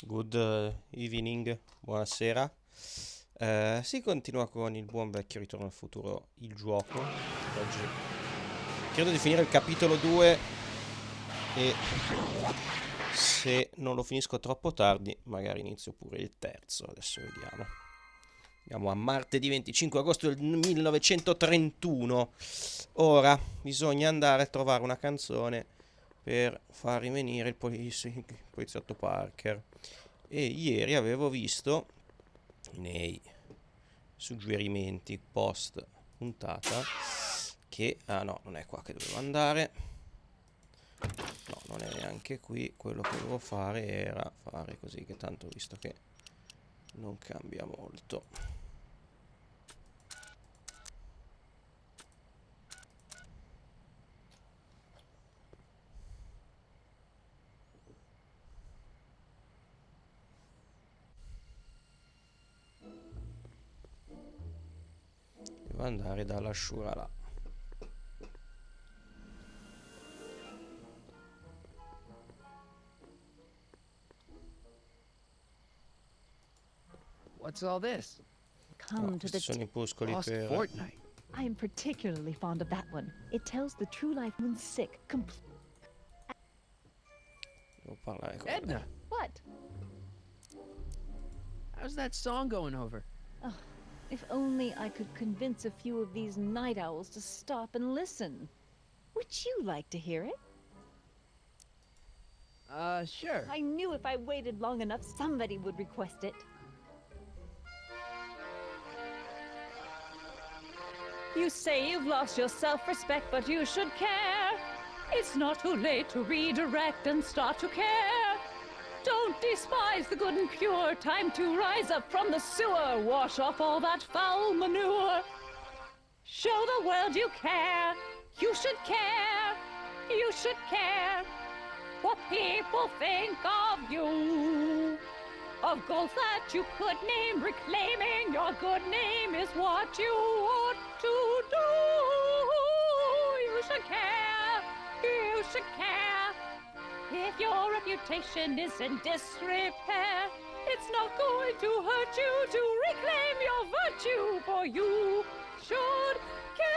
Good evening, buonasera. Si continua con il buon vecchio Ritorno al futuro, il gioco. Oggi credo di finire il capitolo 2 e se non lo finisco troppo tardi, magari inizio pure il terzo. Adesso vediamo. Andiamo a martedì 25 agosto del 1931. Ora bisogna andare a trovare una canzone per far rivenire il poliziotto Parker. E ieri avevo visto nei suggerimenti post puntata che no, non è qua che dovevo andare, no, non è neanche qui. Quello che dovevo fare era fare così, che tanto ho visto che non cambia molto. Devo andare dalla Shura là. What's all this? Come to the Sono i puscoli Lost per... Fortnite. I am particularly fond of that one. It tells the true life when sick. Devo parlare con Edna, lei. What? how's that song going over? Oh, if only I could convince a few of these night owls to stop and listen. Would you like to hear it? Sure. I knew if I waited long enough, somebody would request it. You say you've lost your self-respect, but you should care. It's not too late to redirect and start to care. Don't despise the good and pure. Time to rise up from the sewer. Wash off all that foul manure. Show the world you care. You should care. You should care. What people think of you. Of goals that you could name, reclaiming your good name is what you ought to do. You should care, you should care. If your reputation is in disrepair, it's not going to hurt you to reclaim your virtue, for you should care.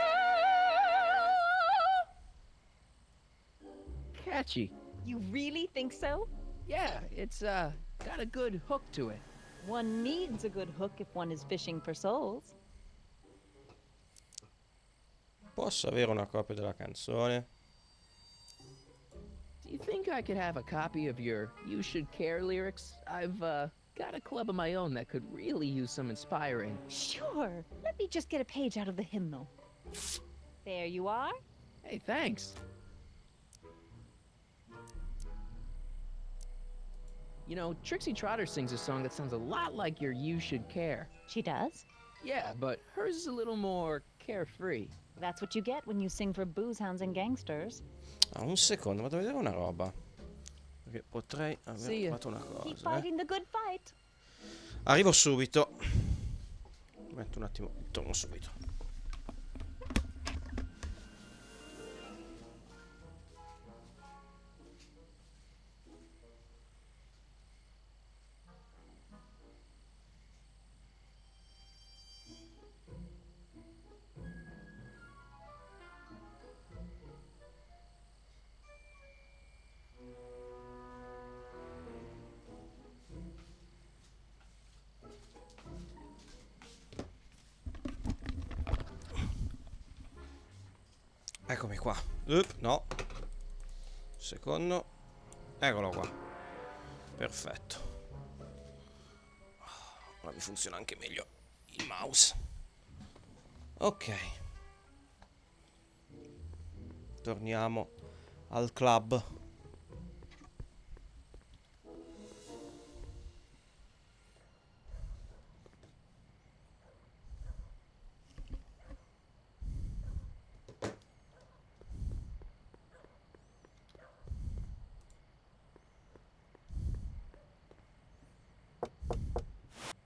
Catchy. You really think so? Yeah, it's got a good hook to it. One needs a good hook if one is fishing for souls. Posso avere una copia della canzone? Do you think I could have a copy of your You Should Care lyrics? I've got a club of my own that could really use some inspiring. Sure. Let me just get a page out of the hymnal. There you are. Hey, thanks. You know, Trixie Trotter sings a song that sounds a lot like your You Should Care. She does? Yeah, but hers is a little more carefree. That's what you get when you sing for booze hounds and gangsters. Ah, un secondo, vado a vedere una roba. Perché potrei Sì. aver fatto una Keep cosa. fighting the good fight. Arrivo subito. Metto un attimo, torno subito. Eccomi qua. No. Secondo. Eccolo qua. Perfetto. Ora mi funziona anche meglio il mouse. Ok. Torniamo al club.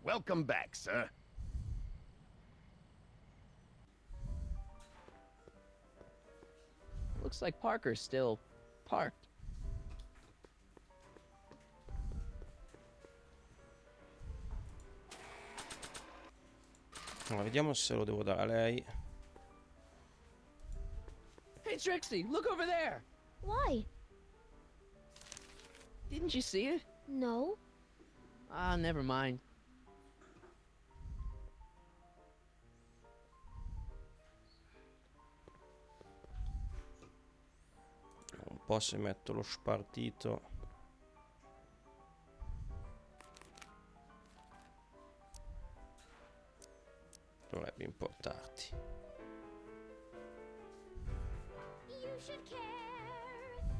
Welcome back, sir. Looks like Parker's still parked. Allora, vediamo se lo devo dare a lei. Hey, Trixie, look over there! Why? Didn't you see it? No. Ah, never mind. Un po' se metto lo spartito. Dovrebbe importarti. You should care.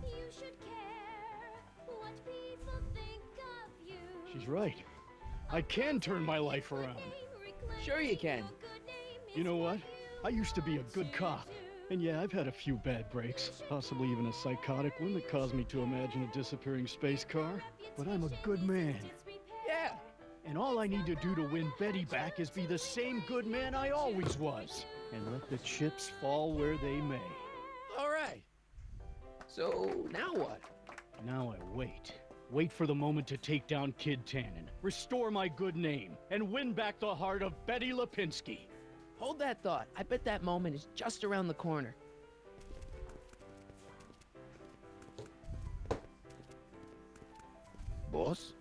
You should care what people think of you. She's right. I can turn my life around. Sure you can. You know what? I used to be a good cop. And yeah, I've had a few bad breaks, possibly even a psychotic one that caused me to imagine a disappearing space car. But I'm a good man. Yeah. And all I need to do to win Betty back is be the same good man I always was. And let the chips fall where they may. All right. So, now what? Now I wait. Wait for the moment to take down Kid Tennan, restore my good name, and win back the heart of Betty Lipinski. Hold that thought. I bet that moment is just around the corner. Boss?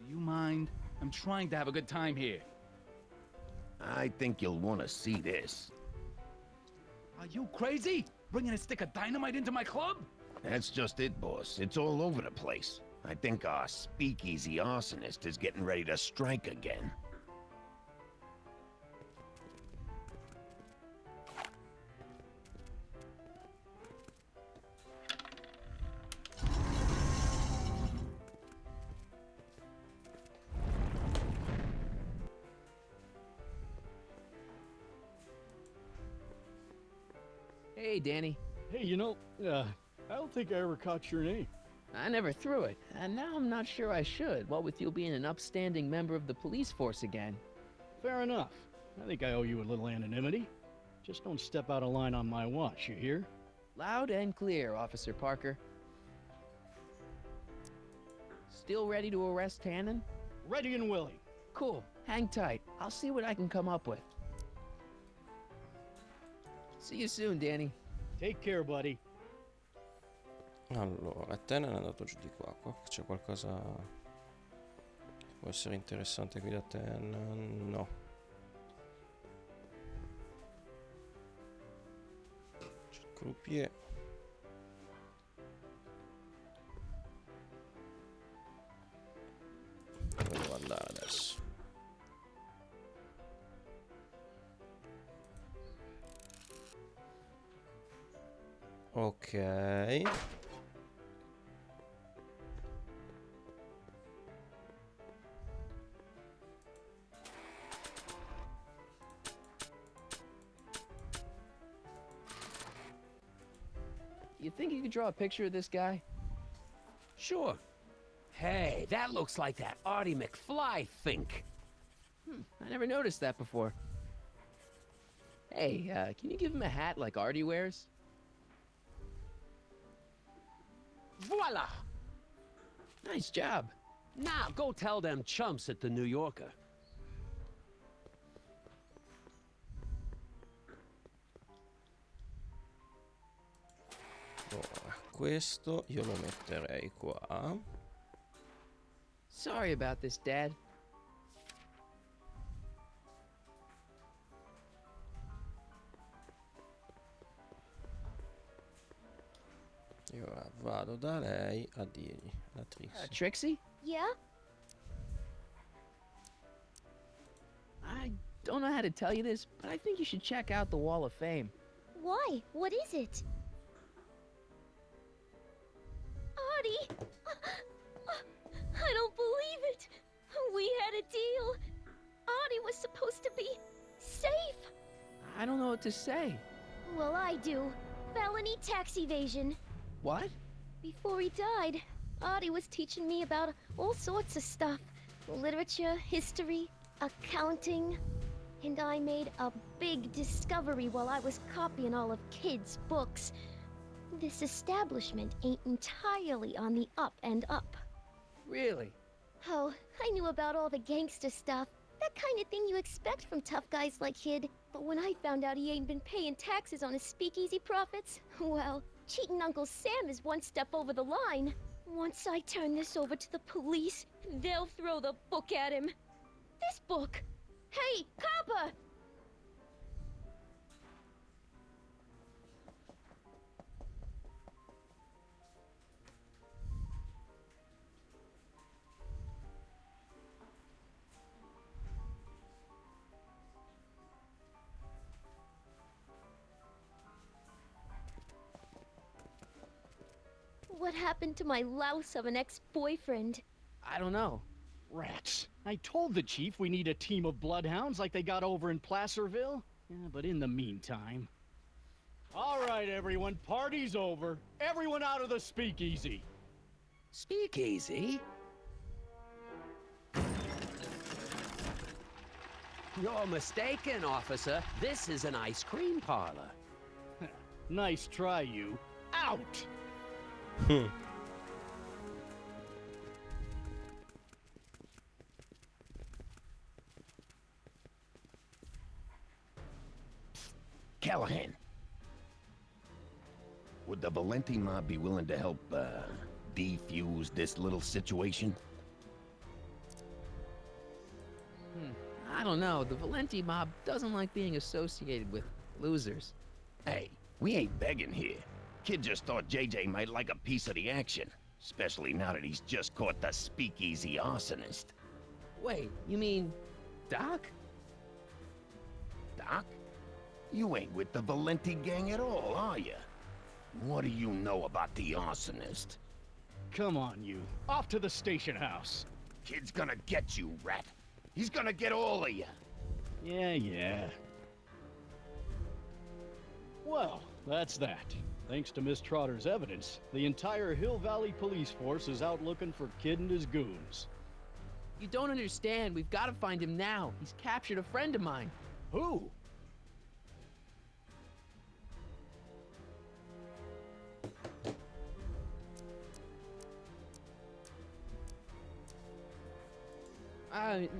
Do you mind? I'm trying to have a good time here. I think you'll want to see this. Are you crazy? Bringing a stick of dynamite into my club? That's just it, boss. It's all over the place. I think our speakeasy arsonist is getting ready to strike again. Hey, Danny. Hey, you know, I don't think I ever caught your name. I never threw it, and now I'm not sure I should, what with you being an upstanding member of the police force again. Fair enough. I think I owe you a little anonymity. Just don't step out of line on my watch, you hear? Loud and clear, Officer Parker. Still ready to arrest Tennan? Ready and willing. Cool. Hang tight. I'll see what I can come up with. See you soon, Danny. Take care, buddy. Allora, Tennan è andato giù di qua. Qua c'è qualcosa che può essere interessante qui da Tennan. No. C'è il croupier. Dove devo andare adesso? Ok. You think you could draw a picture of this guy? Sure. Hey, that looks like that Artie McFly think. I never noticed that before. Hey, can you give him a hat like Artie wears? Voila! Nice job. Now go tell them chumps at the New Yorker. Allora, questo io lo metterei qua. Sorry about this, Dad. E ora vado da lei a dirgli, a Trixie. Trixie? Yeah? I don't know how to tell you this, but I think you should check out the Wall of Fame. Why? What is it? Artie! I don't believe it! We had a deal! Artie was supposed to be safe! I don't know what to say. Well, I do. Felony tax evasion. What? Before he died, Artie was teaching me about all sorts of stuff. Literature, history, accounting. And I made a big discovery while I was copying all of Kid's books. This establishment ain't entirely on the up and up. Really? Oh, I knew about all the gangster stuff, That kind of thing you expect from tough guys like Kid. But when I found out he ain't been paying taxes on his speakeasy profits, well, cheating Uncle Sam is one step over the line. Once I turn this over to the police, they'll throw the book at him. This book! Hey, copper! What happened to my louse of an ex-boyfriend? I don't know. Rats. I told the chief we need a team of bloodhounds like they got over in Placerville. Yeah, but in the meantime... All right, everyone, party's over. Everyone out of the speakeasy. Speakeasy? You're mistaken, officer. This is an ice cream parlor. Nice try, you. Out! Callahan. Would the Valenti mob be willing to help, defuse this little situation? I don't know. The Valenti mob doesn't like being associated with losers. Hey, we ain't begging here. Kid just thought JJ might like a piece of the action. Especially now that he's just caught the speakeasy arsonist. Wait, you mean Doc? Doc? You ain't with the Valenti gang at all, are you? What do you know about the arsonist? Come on, you. Off to the station house. Kid's gonna get you, rat. He's gonna get all of you. Yeah. Well, that's that. Thanks to Miss Trotter's evidence, the entire Hill Valley police force is out looking for Kid and his goons. You don't understand. We've got to find him now. He's captured a friend of mine. Who?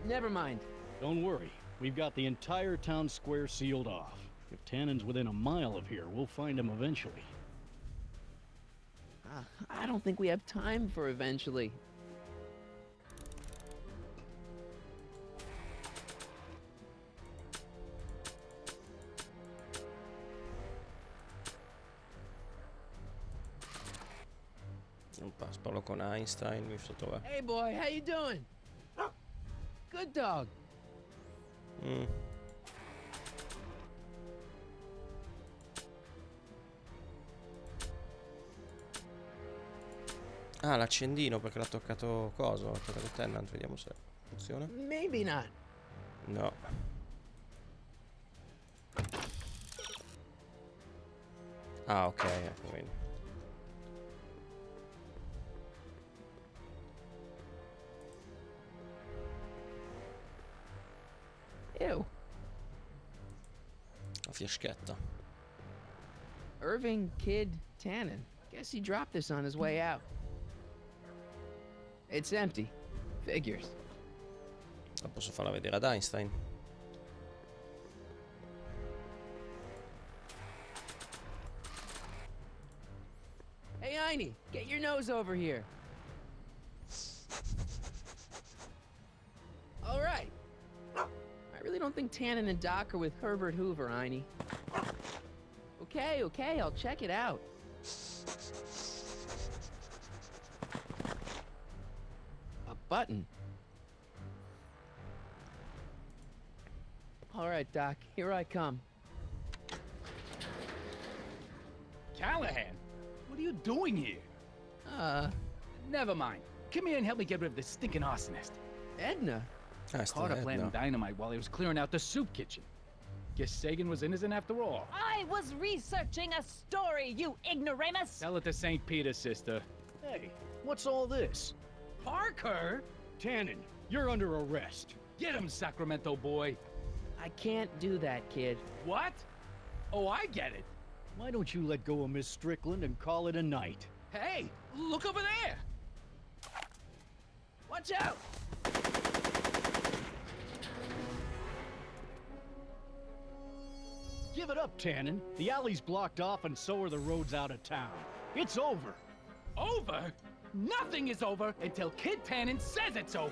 Never mind. Don't worry. We've got the entire town square sealed off. If Tannen's within a mile of here, we'll find him eventually. I don't think we have time for eventually. Parlo con Einstein, visto dov'è. Hey boy, how you doing? Good dog. Ah, l'accendino perché l'ha toccato coso. L'ha toccato Tennan, vediamo se funziona. Maybe not. No. Ah, ok, ecco, vedi. Ew. La fiaschetta. Irving Kid Tennan. Guess he dropped this on his way out. It's empty. Figures. La posso farla vedere ad Einstein. Hey, Einie, get your nose over here. All right. I really don't think Tennan and Doc are with Herbert Hoover, Einie. Okay, I'll check it out. A button. All right, Doc, here I come. Callahan, what are you doing here? Never mind. Come here and help me get rid of this stinking arsonist. Edna. Ah, è Caught sta her planting no. dynamite while he was clearing out the soup kitchen. Guess Sagan was innocent after all. I was researching a story, you ignoramus! Tell it to St. Peter, sister. Hey, what's all this? Parker? Tannen, you're under arrest. Get him, Sacramento boy. I can't do that, kid. What? Oh, I get it. Why don't you let go of Miss Strickland and call it a night? Hey, look over there. Watch out! Give it up, Tennan. The alley's blocked off and so are the roads out of town. It's over. Over? Nothing is over until Kid Tennan says it's over.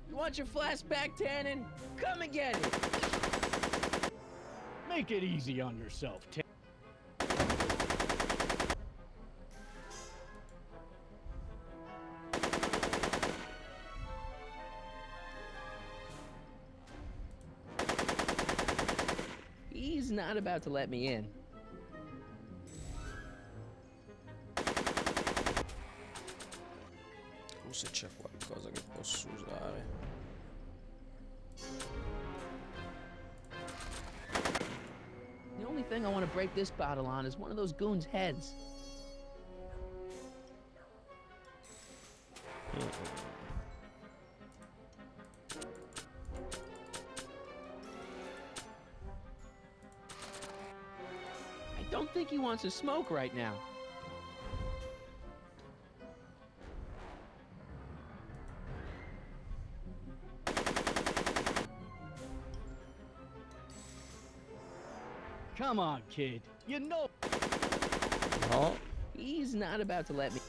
You want your flashback, Tennan? Come and get it. Make it easy on yourself, Tennan. He's not about to let me in. Se c'è qualcosa che posso usare. The only thing I want to break this bottle on is one of those goons' heads. I don't think he wants to smoke right now. Come on, kid. You know. No. He's not about to let me.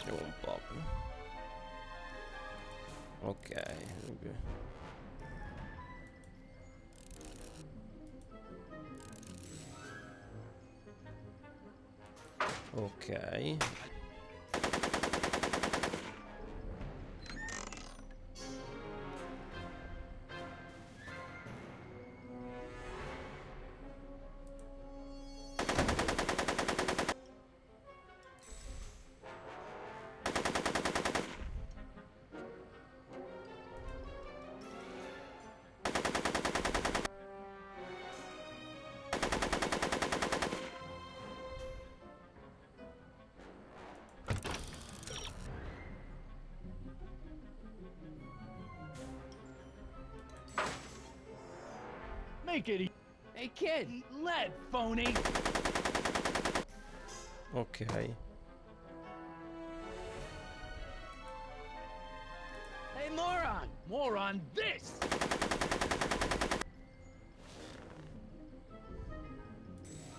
Devo un po'. Ok. Ok. Make it easy. Hey, kid! Eat lead, phony! Ok. Hey, moron! More on this!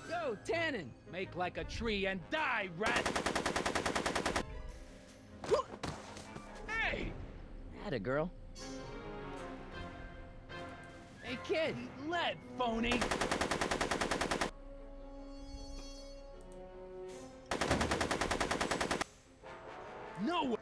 Go, Tennan! Make like a tree and die, rat! Hey! Atta girl. Hey, kid! Eat lead, phony! No way!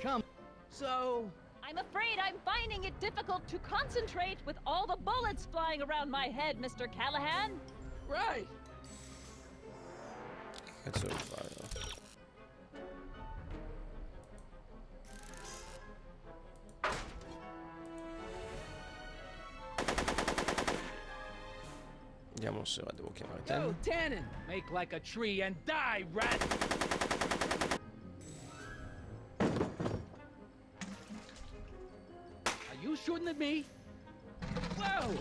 Come. So, I'm afraid I'm finding it difficult to concentrate with all the bullets flying around my head, Mr. Callahan. right! Cazzo devo fare? Vediamo se la devo chiamare Go, Tennan. Tennan! Make like a tree and die, rat! Are you shooting at me? Whoa!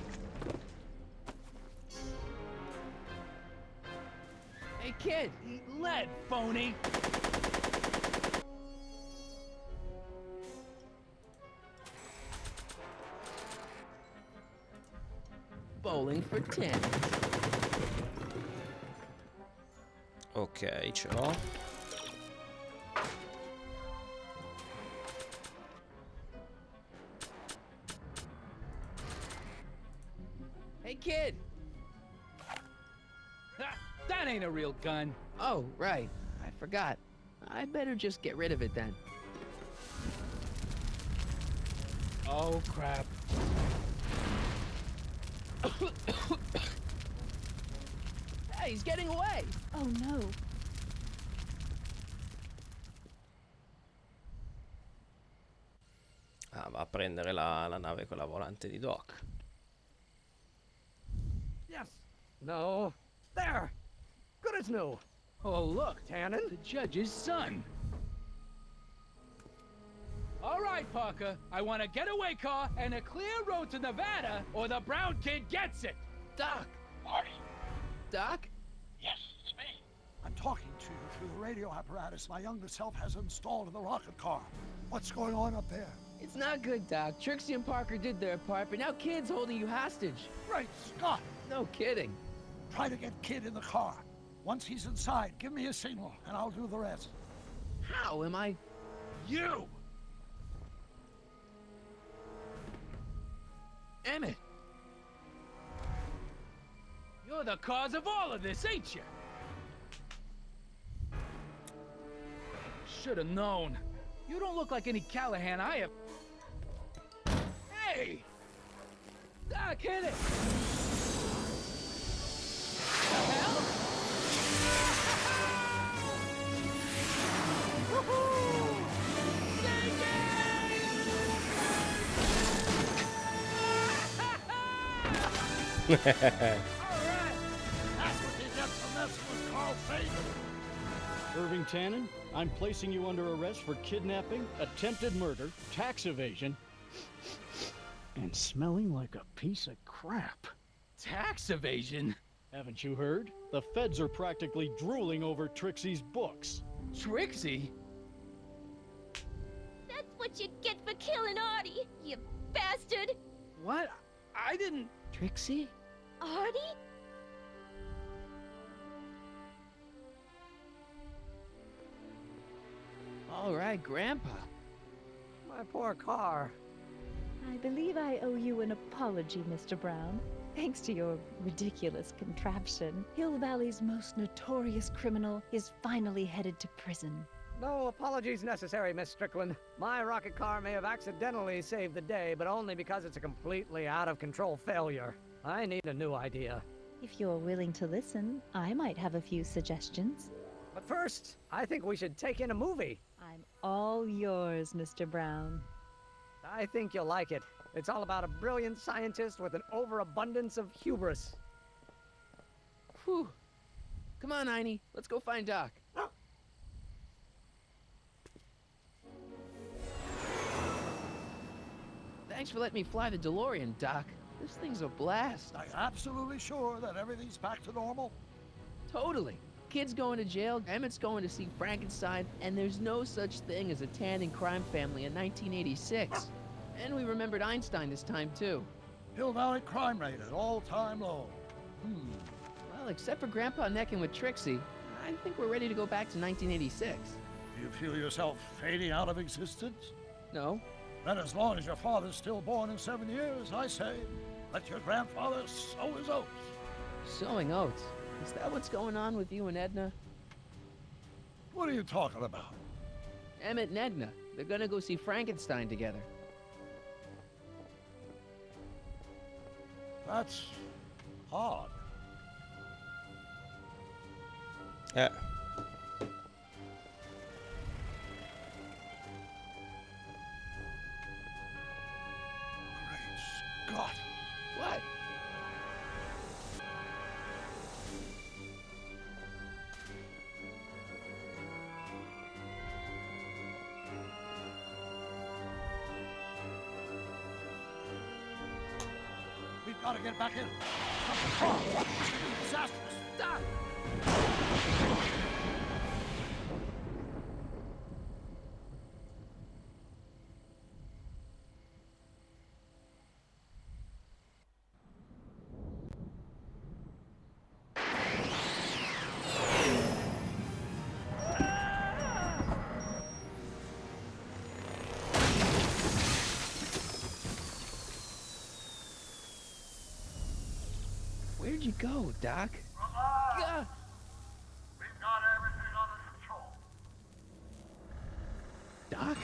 Hey, kid! Eat lead, phony! Bowling for 10. Ok, ce l'ho. Hey, kid! Ha, that ain't a real gun. Oh, right. I forgot. I better just get rid of it then. Oh, crap. Hey, he's getting away! Oh no. Ah, va a prendere la nave con la volante di Doc. Yes. No. There. Good as new. Oh, look, Tennan? the judge's son. All right, Parker. I want a getaway car and a clear road to Nevada, or the brown kid gets it. Doc. Marty? Doc? Yes, it's me. I'm talking to you through the radio apparatus my younger self has installed in the rocket car. What's going on up there? It's not good, Doc. Trixie and Parker did their part, but now Kid's holding you hostage. Great Scott! No kidding. Try to get Kid in the car. Once he's inside, give me a signal, and I'll do the rest. How am I... You! Emmett! You're the cause of all of this, ain't you? Should've known. You don't look like any Callahan I have... Hey! Doc, hit it! The hell? Woohoo! Take it! Alright! That's what they get for messing with Carl Fagan. Irving Tennan, I'm placing you under arrest for kidnapping, attempted murder, tax evasion, and smelling like a piece of crap. Tax evasion? Haven't you heard? The feds are practically drooling over Trixie's books. Trixie? That's what you get for killing Artie, you bastard! What? I didn't... Trixie? Artie? All right, Grandpa. My poor car. I believe I owe you an apology, Mr. Brown. Thanks to your ridiculous contraption, Hill Valley's most notorious criminal is finally headed to prison. No apologies necessary, Miss Strickland. My rocket car may have accidentally saved the day, but only because it's a completely out-of-control failure. I need a new idea. If you're willing to listen, I might have a few suggestions. But first, I think we should take in a movie. I'm all yours, Mr. Brown. I think you'll like it. It's all about a brilliant scientist with an overabundance of hubris. Whew. Come on, Einie. Let's go find Doc. Thanks for letting me fly the DeLorean, Doc. This thing's a blast. Are you absolutely sure that everything's back to normal? Totally. Kid's going to jail, Emmett's going to see Frankenstein, and there's no such thing as a Tennan crime family in 1986. And we remembered Einstein this time, too. Hill Valley crime rate at all-time low. Well, except for Grandpa necking with Trixie, I think we're ready to go back to 1986. Do you feel yourself fading out of existence? No? Then as long as your father's still born in 7 years, I say, let your grandfather sow his oats. Sowing oats? Is that what's going on with you and Edna? What are you talking about? Emmett and Edna. They're gonna go see Frankenstein together. That's odd. Eh. Great Scott. What? We've got to get back in. Stop the car. This could be disastrous. Doc! Where'd you go, Doc? Gah! We've got everything under control. Doc?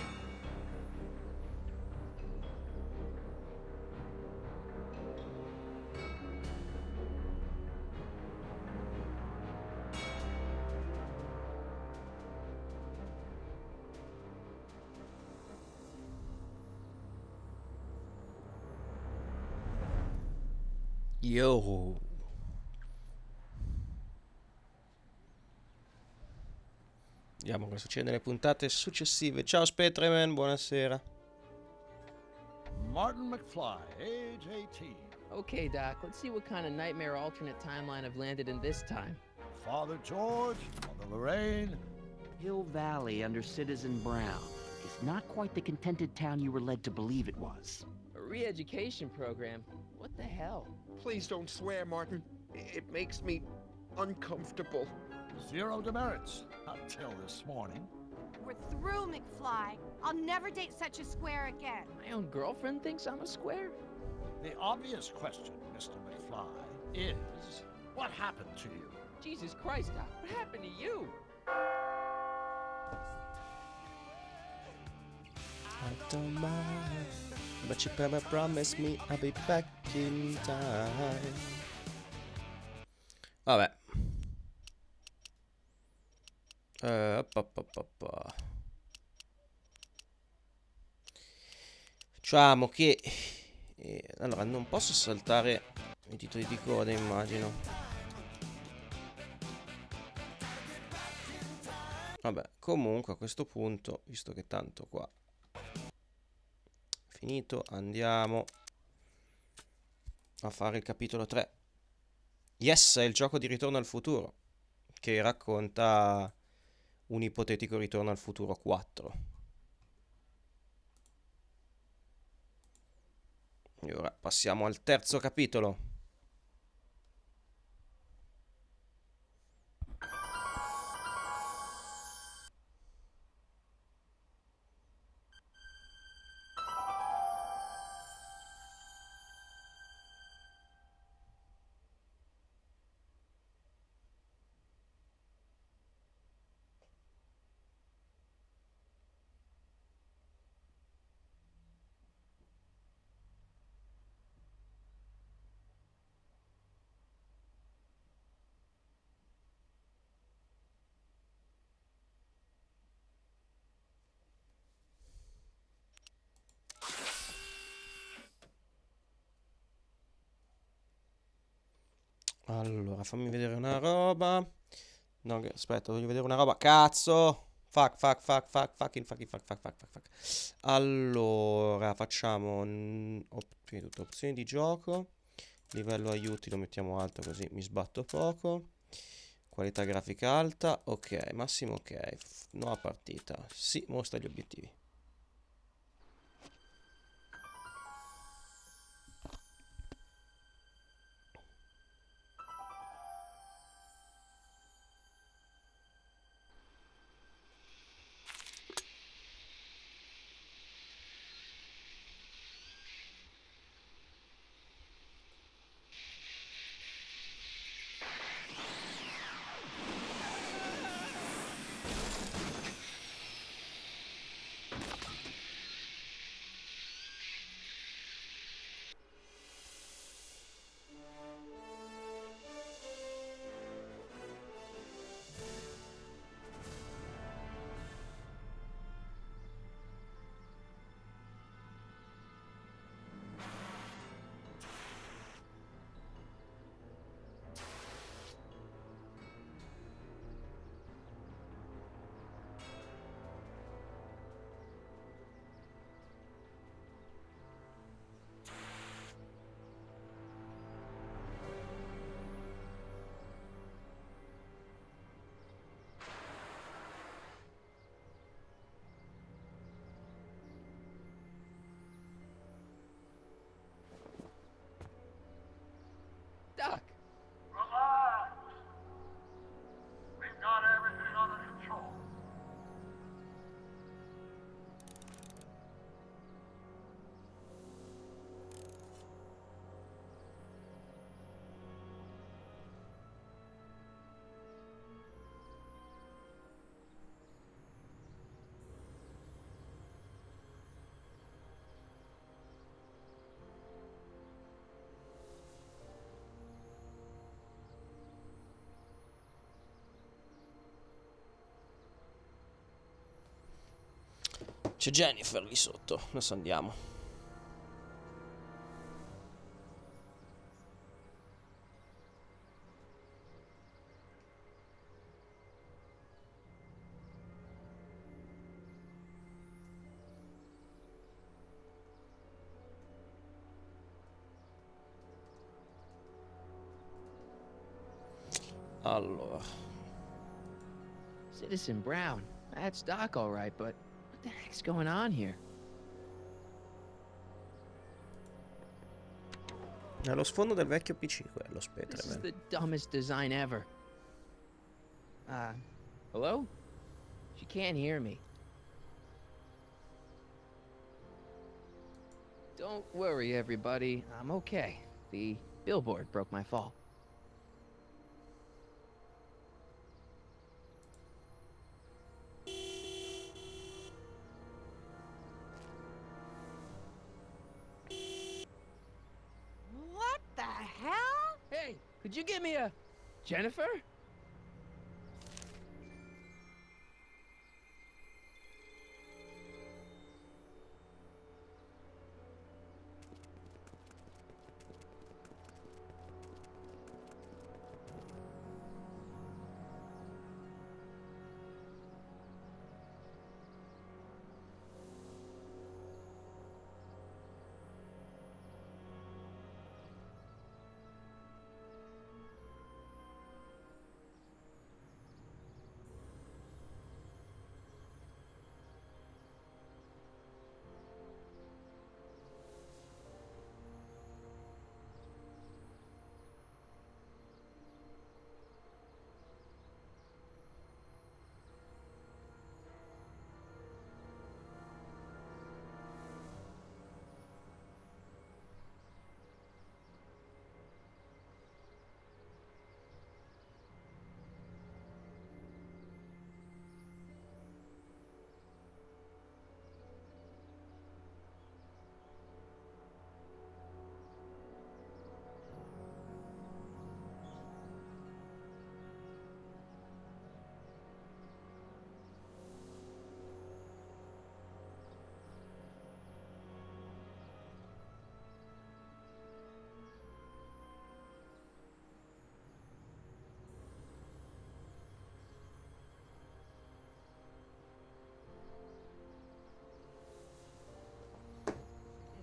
Yo. Vediamo cosa succede nelle puntate successive. Ciao Spetreman, buonasera. Martin McFly, age 18. Okay, Doc, let's see what kind of nightmare alternate timeline I've landed in this time. Father George, Mother Lorraine. Hill Valley under Citizen Brown is not quite the contented town you were led to believe it was. A re-education program? What the hell? Please don't swear, Martin. It makes me uncomfortable. Zero demerits until this morning. We're through, McFly. I'll never date such a square again. My own girlfriend thinks I'm a square? The obvious question, Mr. McFly, is what happened to you? Jesus Christ, Doc, what happened to you? I don't mind, but you better promise me I'll be back in time. Vabbè. Facciamo che allora non posso saltare i titoli di coda, immagino. Vabbè, comunque a questo punto, visto che tanto qua finito, andiamo a fare il capitolo 3. Yes, è il gioco di Ritorno al futuro, che racconta un ipotetico Ritorno al futuro 4. E ora passiamo al terzo capitolo. Allora, fammi vedere una roba. No, aspetta, voglio vedere una roba. Cazzo! Fuck. Allora, facciamo prima di tutto opzioni di gioco. Livello aiuti lo mettiamo alto così mi sbatto poco. Qualità grafica alta. Ok, massimo ok. Nuova partita. Sì, mostra gli obiettivi. Doc! Relax! We've got everything under control. C'è Jennifer lì sotto. Adesso andiamo. Allora. Citizen Brown. That's Doc, all right, but what the heck's going on here? Nello sfondo del vecchio PC quello, aspetta. This is the dumbest design ever. Hello? She can't hear me. Don't worry, everybody. I'm okay. The billboard broke my fall. What the hell? Hey, could you give me a... Jennifer?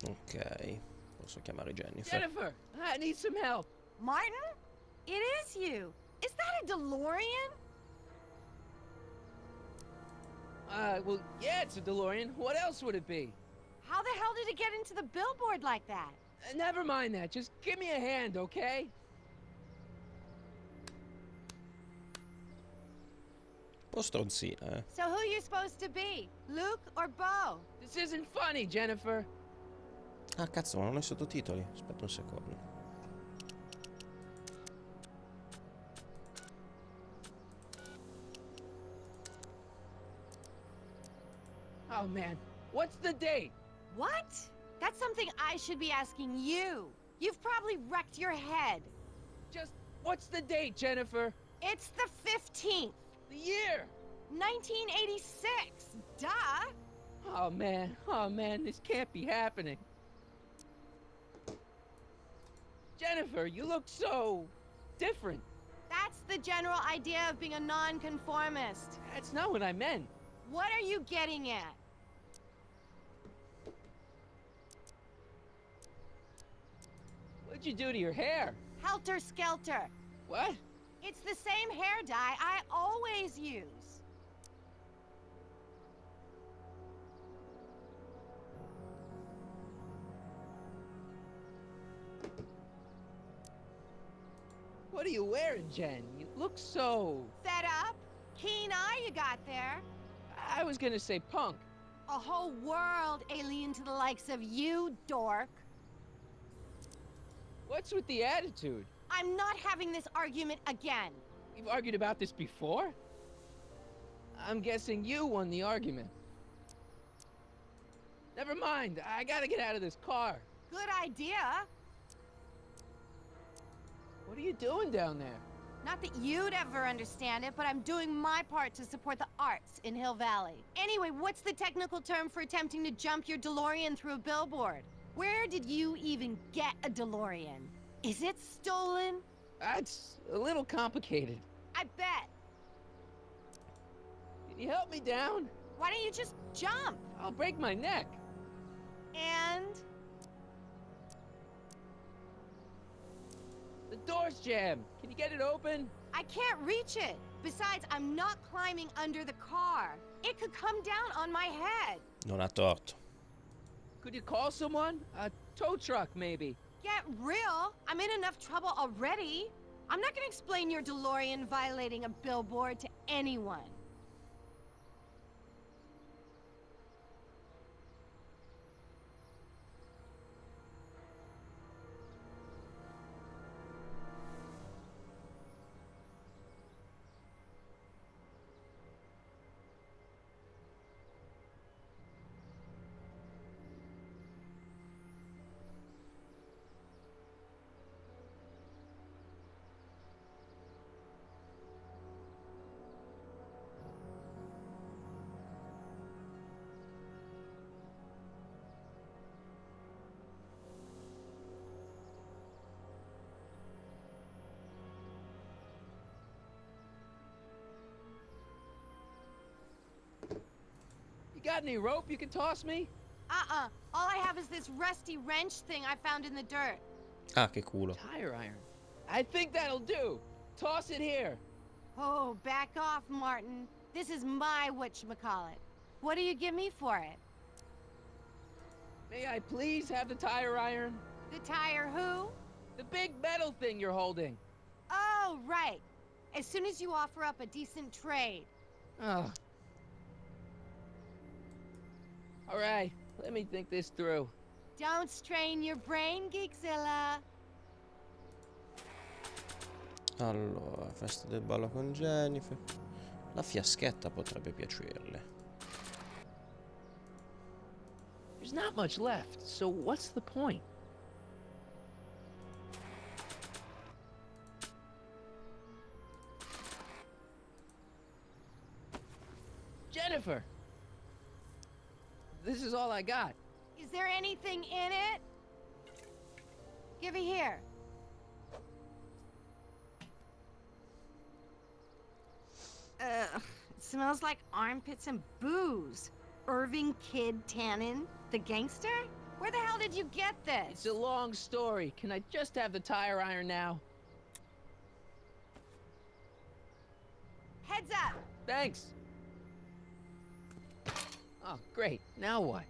Ok, posso chiamare Jennifer. Jennifer, I need some help. Martin? It is you. Is that a DeLorean? Well, yeah, it's a DeLorean. What else would it be? How the hell did it get into the billboard like that? Never mind that. Just give me a hand, okay? Un po' stronzina, eh. So who you supposed to be? Luke or Bo? This isn't funny, Jennifer. Ah, cazzo, ma non ho i sottotitoli. Aspetta un secondo. Oh, man. What's the date? What? That's something I should be asking you. You've probably wrecked your head. Just, what's the date, Jennifer? It's the 15th. The year? 1986. Duh. Oh, man, this can't be happening. Jennifer, you look so... different. That's the general idea of being a nonconformist. That's not what I meant. What are you getting at? What'd you do to your hair? Helter Skelter. What? It's the same hair dye I always use. What are you wearing, Jen? You look so... Fed up? Keen eye you got there. I was gonna say punk. A whole world alien to the likes of you, dork. What's with the attitude? I'm not having this argument again. We've argued about this before? I'm guessing you won the argument. Never mind, I gotta get out of this car. Good idea. What are you doing down there? Not that you'd ever understand it, but I'm doing my part to support the arts in Hill Valley. Anyway, what's the technical term for attempting to jump your DeLorean through a billboard? Where did you even get a DeLorean? Is it stolen? That's a little complicated. I bet. Can you help me down? Why don't you just jump? I'll break my neck. And? The door's jammed. Can you get it open? I can't reach it. Besides, I'm not climbing under the car. It could come down on my head. Non ha torto. Could you call someone? A tow truck, maybe? Get real. I'm in enough trouble already. I'm not gonna explain your DeLorean violating a billboard to anyone. You got any rope you can toss me? All I have is this rusty wrench thing I found in the dirt. Ah, che culo. Tire iron. I think that'll do. Toss it here. Oh, back off, Martin. This is my whatchamacallit. What do you give me for it? May I please have the tire iron? The tire who? The big metal thing you're holding. Oh, right. As soon as you offer up a decent trade. Ugh. All right, let me think this through. Don't strain your brain, Geekzilla. Allora, festa del ballo con Jennifer. La fiaschetta potrebbe piacerle. There's not much left, so what's the point? Jennifer! This is all I got. Is there anything in it? Give it here. It smells like armpits and booze. Irving Kid Tennan, the gangster? Where the hell did you get this? It's a long story. Can I just have the tire iron now? Heads up! Thanks. Oh, great. Now what?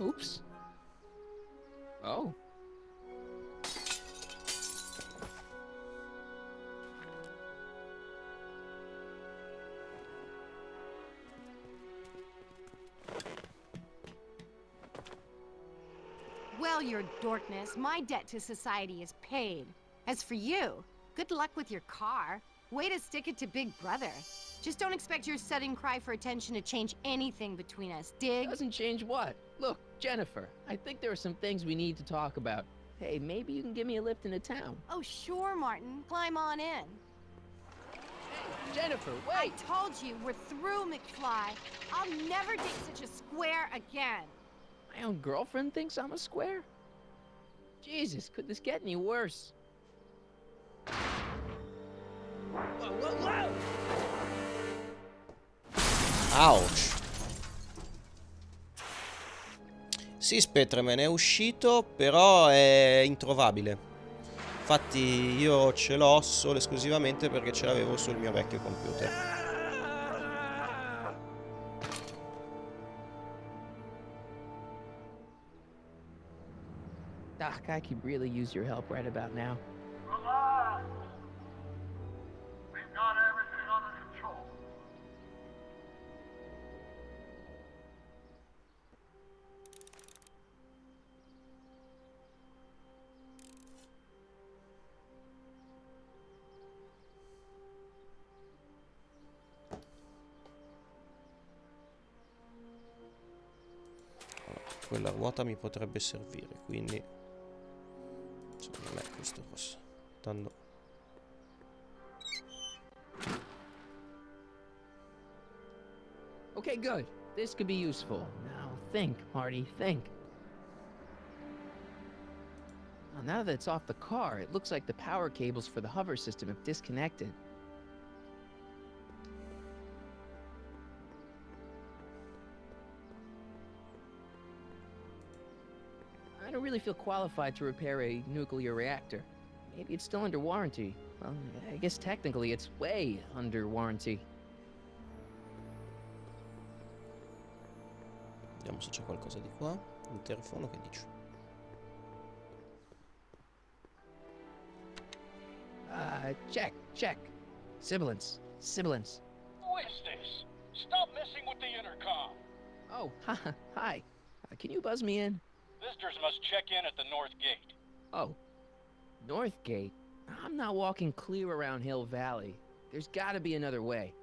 Oops. Oh. Well, your dorkness, my debt to society is paid. As for you, good luck with your car. Way to stick it to Big Brother. Just don't expect your sudden cry for attention to change anything between us, dig? Doesn't change what? Look, Jennifer, I think there are some things we need to talk about. Hey, maybe you can give me a lift into town. Oh, sure, Martin. Climb on in. Hey, Jennifer, wait! I told you, we're through, McFly. I'll never date such a square again. My own girlfriend thinks I'm a square? Jesus, could this get any worse? Whoa, whoa, whoa! Ouch. Sì, Spectreman è uscito, però è introvabile. Infatti io ce l'ho solo esclusivamente perché ce l'avevo sul mio vecchio computer. Doc, I could really use your help right about now. Relax. We've got everything under control. Quella ruota mi potrebbe servire, quindi non è questa cosa. Tanto Okay, good. This could be useful. Now think, Marty, think. Well, now that it's off the car, it looks like the power cables for the hover system have disconnected. I don't really feel qualified to repair a nuclear reactor. Maybe it's still under warranty. Well, I guess technically it's way under warranty. Vediamo se c'è qualcosa di qua. Un telefono, che dici? Check. Sibilance. Who is this? Stop messing with the intercom. Oh, hi. Can you buzz me in? Visitors must check in at the north gate. Oh, North Gate? I'm not walking clear around Hill Valley. There's gotta be another way.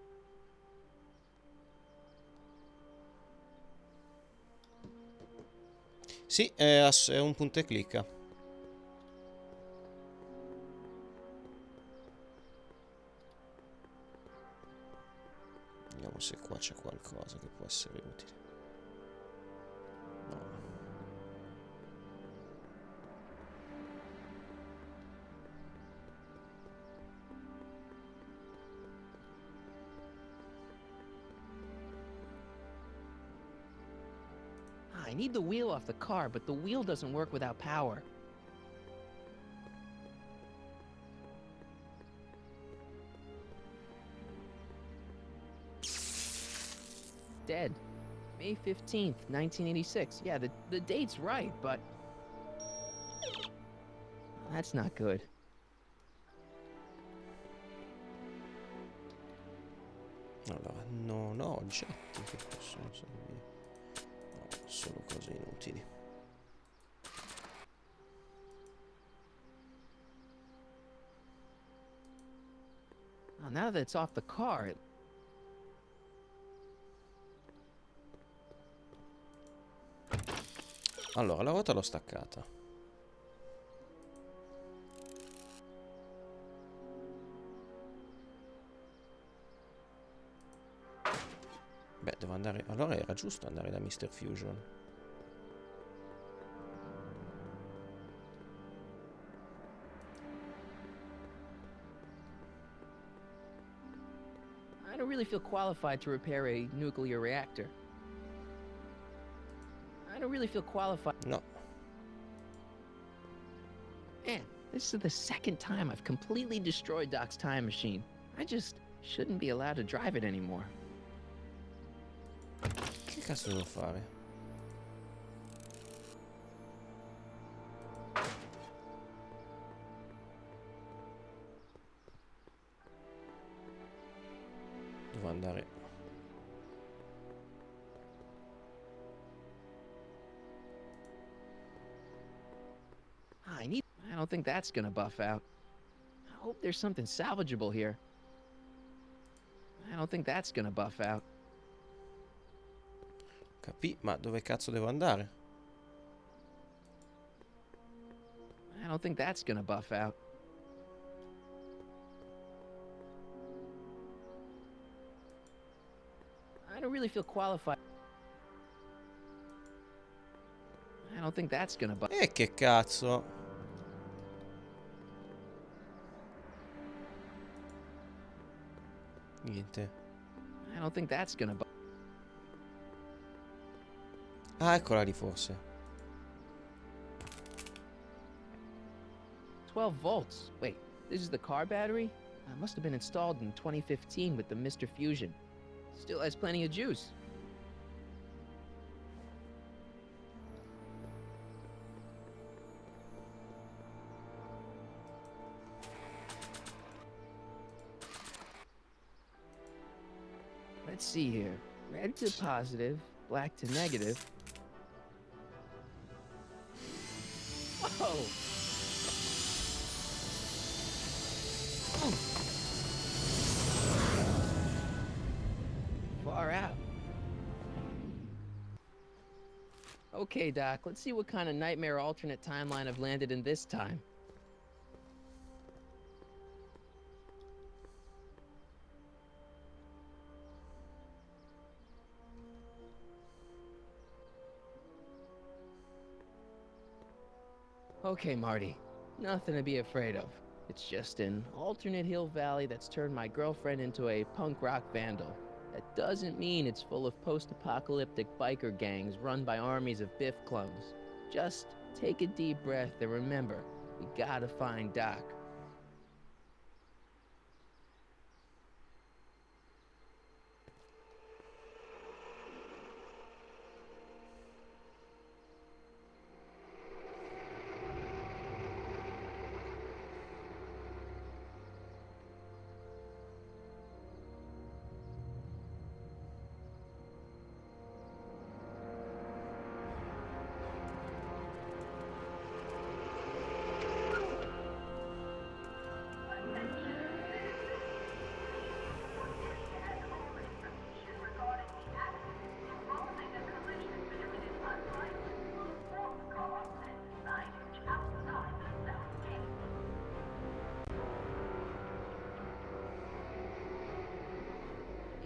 Sì, è un punta e clicca. Vediamo se qua c'è qualcosa che può essere utile. No. I need the wheel off the car, but the wheel doesn't work without power. Dead. May 15th, 1986. Yeah, the date's right, but... That's not good. Allora, non ho oggetti che possono servire. No, solo cose inutili. Oh, now that it's off the car, Allora, la ruota l'ho staccata. Beh, devo andare... Allora era giusto andare da Mr. Fusion. I don't really feel qualified to repair a nuclear reactor. I don't really feel qualified. No. Man, this is the second time I've completely destroyed Doc's time machine. I just shouldn't be allowed to drive it anymore. Che cazzo devo fare? Devo andare... I don't think that's gonna buff out. I hope there's something salvageable here. I don't think that's gonna buff out. Capì, ma dove cazzo devo andare? I don't think that's gonna buff out. I don't really feel qualified. I don't think that's gonna buff. Che cazzo? Niente. I don't think that's gonna buff. Ah, eccola lì forse. 12 volts. Wait, this is the car battery? Must have been installed in 2015 with the Mr. Fusion. Still has plenty of juice. Let's see here. Red to positive, black to negative. Whoa! Far out. Okay, Doc, let's see what kind of nightmare alternate timeline I've landed in this time. Okay, Marty. Nothing to be afraid of. It's just an alternate Hill Valley that's turned my girlfriend into a punk rock vandal. That doesn't mean it's full of post-apocalyptic biker gangs run by armies of Biff clones. Just take a deep breath and remember, we gotta find Doc.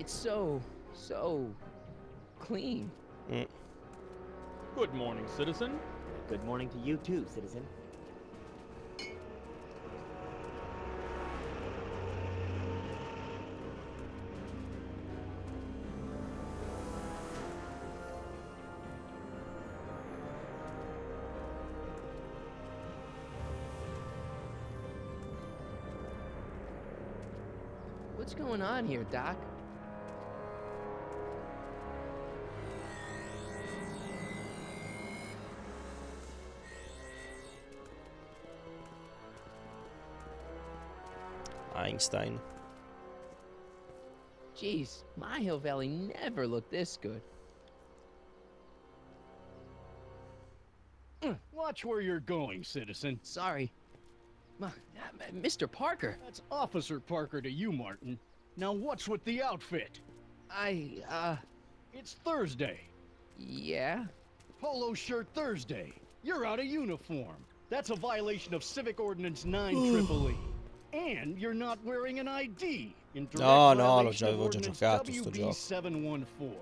It's so clean. Good morning, citizen. Good morning to you too, citizen. What's going on here, Doc? Einstein. Jeez, my Hill Valley never looked this good. Watch where you're going, citizen. Sorry. Mr. Parker. That's Officer Parker to you, Martin. Now what's with the outfit? It's Thursday. Yeah? Polo shirt Thursday. You're out of uniform. That's a violation of Civic Ordinance 9EEE. And you're not wearing an ID. In direct l'ho violation già, of avevo già Ordinance giocato sto gioco. WB714.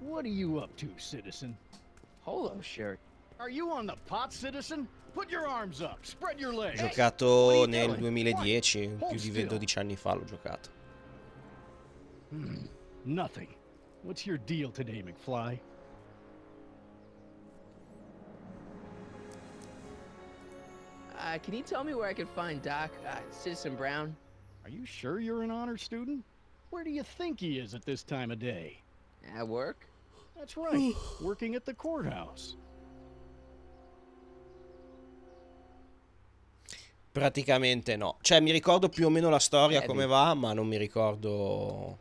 What are you up to, citizen? Polo shirt. Are you on the pot, citizen? Put your arms up. Spread your legs. Ho giocato nel 2010, più di 12 anni fa l'ho giocato. Nothing. What's your deal today, McFly? Can you tell me where I can find Doc, Citizen Brown? Are you sure you're an honor student? Where do you think he is at this time of day? At work? That's right, working at the courthouse. Praticamente no. Cioè, mi ricordo più o meno la storia come va, ma non mi ricordo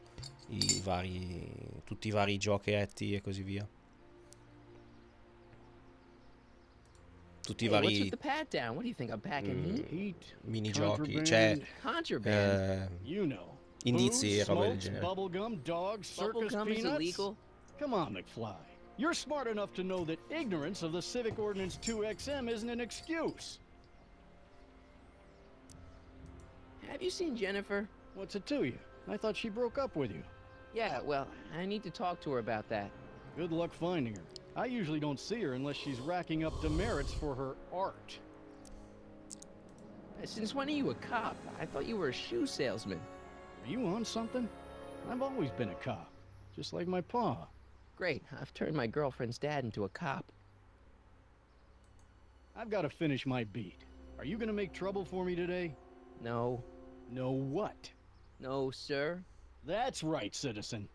tutti i vari giochetti e così via. Tutti i vari What's with the pat down? What do you think I'm packing heat? minigiochi, cioè You know. indizi e robe del Smokes, genere. bubblegum, dogs, circus Bubblegum is peanuts. illegal? Come on, McFly. You're smart enough to know that ignorance of the Civic Ordinance 2XM isn't an excuse. Have you seen Jennifer? What's it to you? I thought she broke up with you. Yeah, well, I need to talk to her about that. Good luck finding her. I usually don't see her unless she's racking up demerits for her art. Since when are you a cop? I thought you were a shoe salesman. Are you on something? I've always been a cop, just like my pa. Great, I've turned my girlfriend's dad into a cop. I've got to finish my beat. Are you gonna make trouble for me today? No. No what? No, sir. That's right, citizen.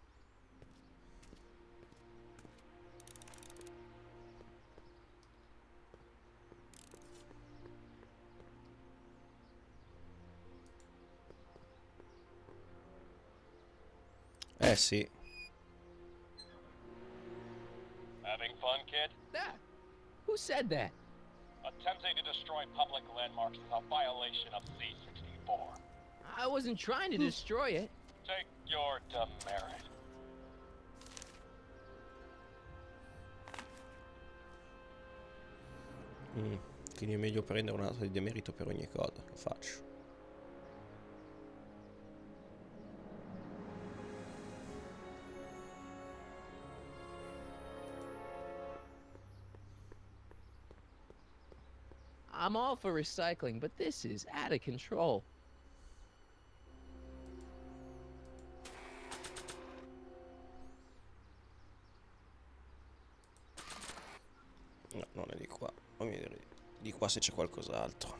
Sì. Having fun, kid? Who said that? Attempting to destroy public landmarks is a violation of C-64. I wasn't trying to destroy it. Take your demerit. Quindi è meglio prendere una nota di demerito per ogni cosa che faccio. I'm all for recycling, but this is out of control. No, non è di qua. Fammi vedere di qua se c'è qualcos'altro.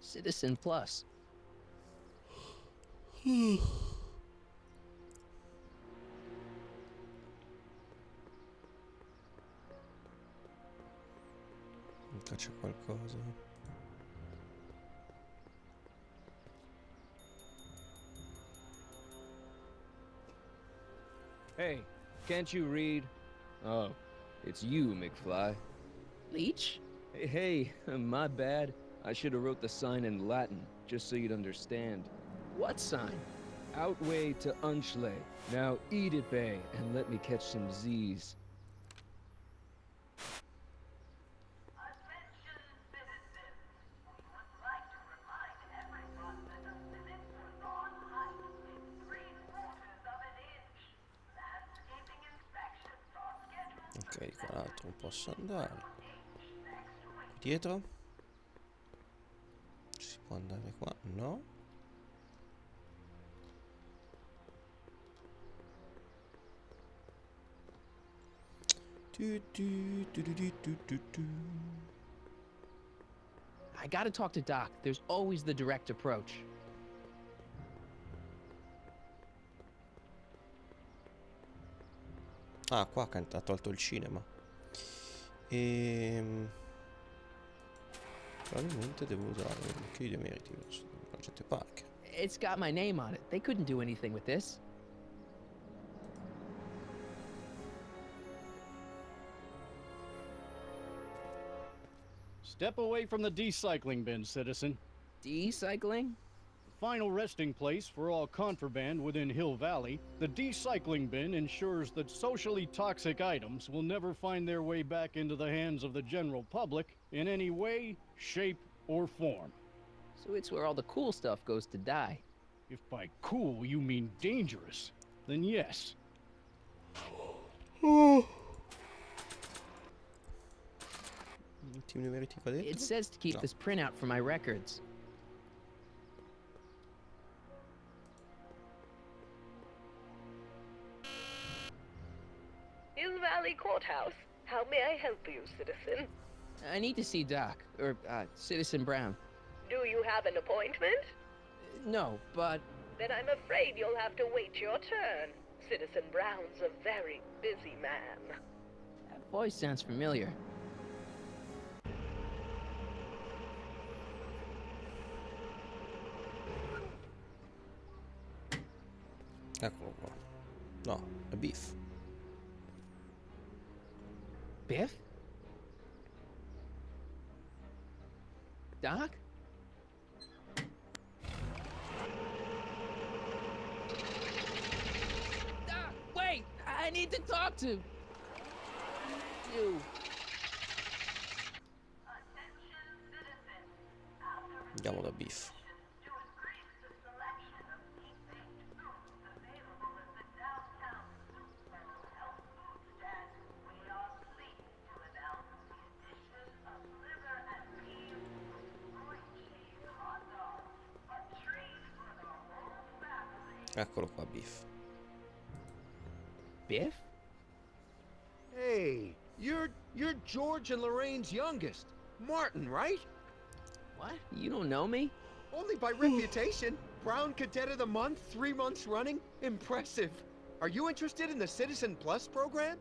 Citizen Plus. Qua c'è qualcosa. Hey, can't you read? Oh, it's you, McFly. Leech? Hey, my bad. I should have wrote the sign in Latin, just so you'd understand. What sign? Outway to Unchley. Now eat it, Bay, and let me catch some Z's. Ok, di qua l'altro non posso andare. Dietro? Si può andare qua? No? I gotta talk to Doc. There's always the direct approach. Ah, qua ha tolto il cinema. Probabilmente devo usare l'occhio di demeriti verso l'agente Parker. It's got my name on it. They couldn't do anything with this. Step away from the decycling bin, citizen. Decycling? Final resting place for all contraband within Hill Valley, the decycling bin ensures that socially toxic items will never find their way back into the hands of the general public in any way, shape, or form. So it's where all the cool stuff goes to die. If by cool you mean dangerous, then yes. It says to keep No. this printout for my records. Hill Valley Courthouse. How may I help you, citizen? I need to see Doc, or Citizen Brown. Do you have an appointment? No, but... Then I'm afraid you'll have to wait your turn. Citizen Brown's a very busy man. That voice sounds familiar. Eccolo qua. No, è Biff. Biff? Doc? Doc, wait! I need to talk to you. Andiamo da Biff. Eccolo qua, Biff. Biff? Hey, you're George and Lorraine's youngest. Martin, right? What? You don't know me? Only by reputation. Brown Cadet of the Month, 3 months running. Impressive. Are you interested in the Citizen Plus program?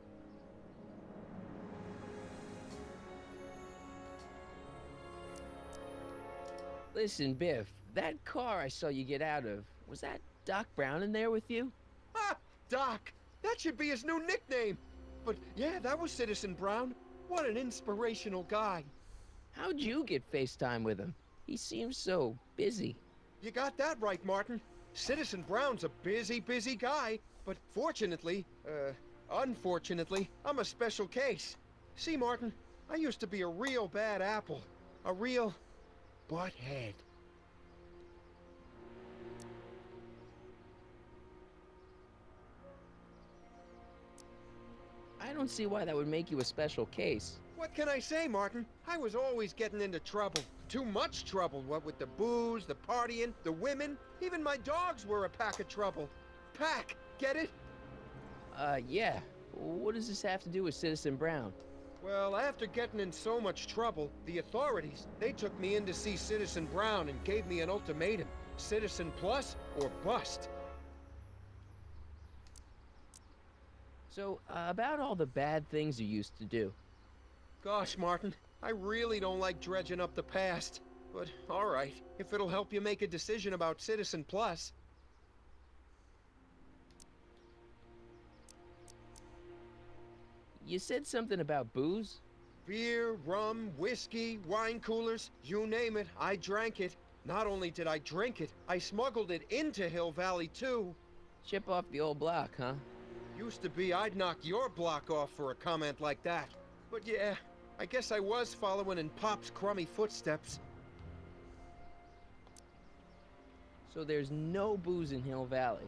Listen, Biff, that car I saw you get out of, was that Doc Brown in there with you? Ah, Doc! That should be his new nickname! But yeah, that was Citizen Brown. What an inspirational guy. How'd you get FaceTime with him? He seems so busy. You got that right, Martin. Citizen Brown's a busy, busy guy. But fortunately, unfortunately, I'm a special case. See, Martin, I used to be a real bad apple. A real butthead. I don't see why that would make you a special case. What can I say, Martin? I was always getting into trouble. Too much trouble, what with the booze, the partying, the women. Even my dogs were a pack of trouble. Pack, get it? Yeah. What does this have to do with Citizen Brown? Well, after getting in so much trouble, the authorities, they took me in to see Citizen Brown and gave me an ultimatum. Citizen Plus or bust. So, about all the bad things you used to do. Gosh, Martin, I really don't like dredging up the past. But, alright, if it'll help you make a decision about Citizen Plus. You said something about booze? Beer, rum, whiskey, wine coolers, you name it, I drank it. Not only did I drink it, I smuggled it into Hill Valley, too. Chip off the old block, huh? Used to be I'd knock your block off for a comment like that. But yeah, I guess I was following in Pop's crummy footsteps. So there's no booze in Hill Valley?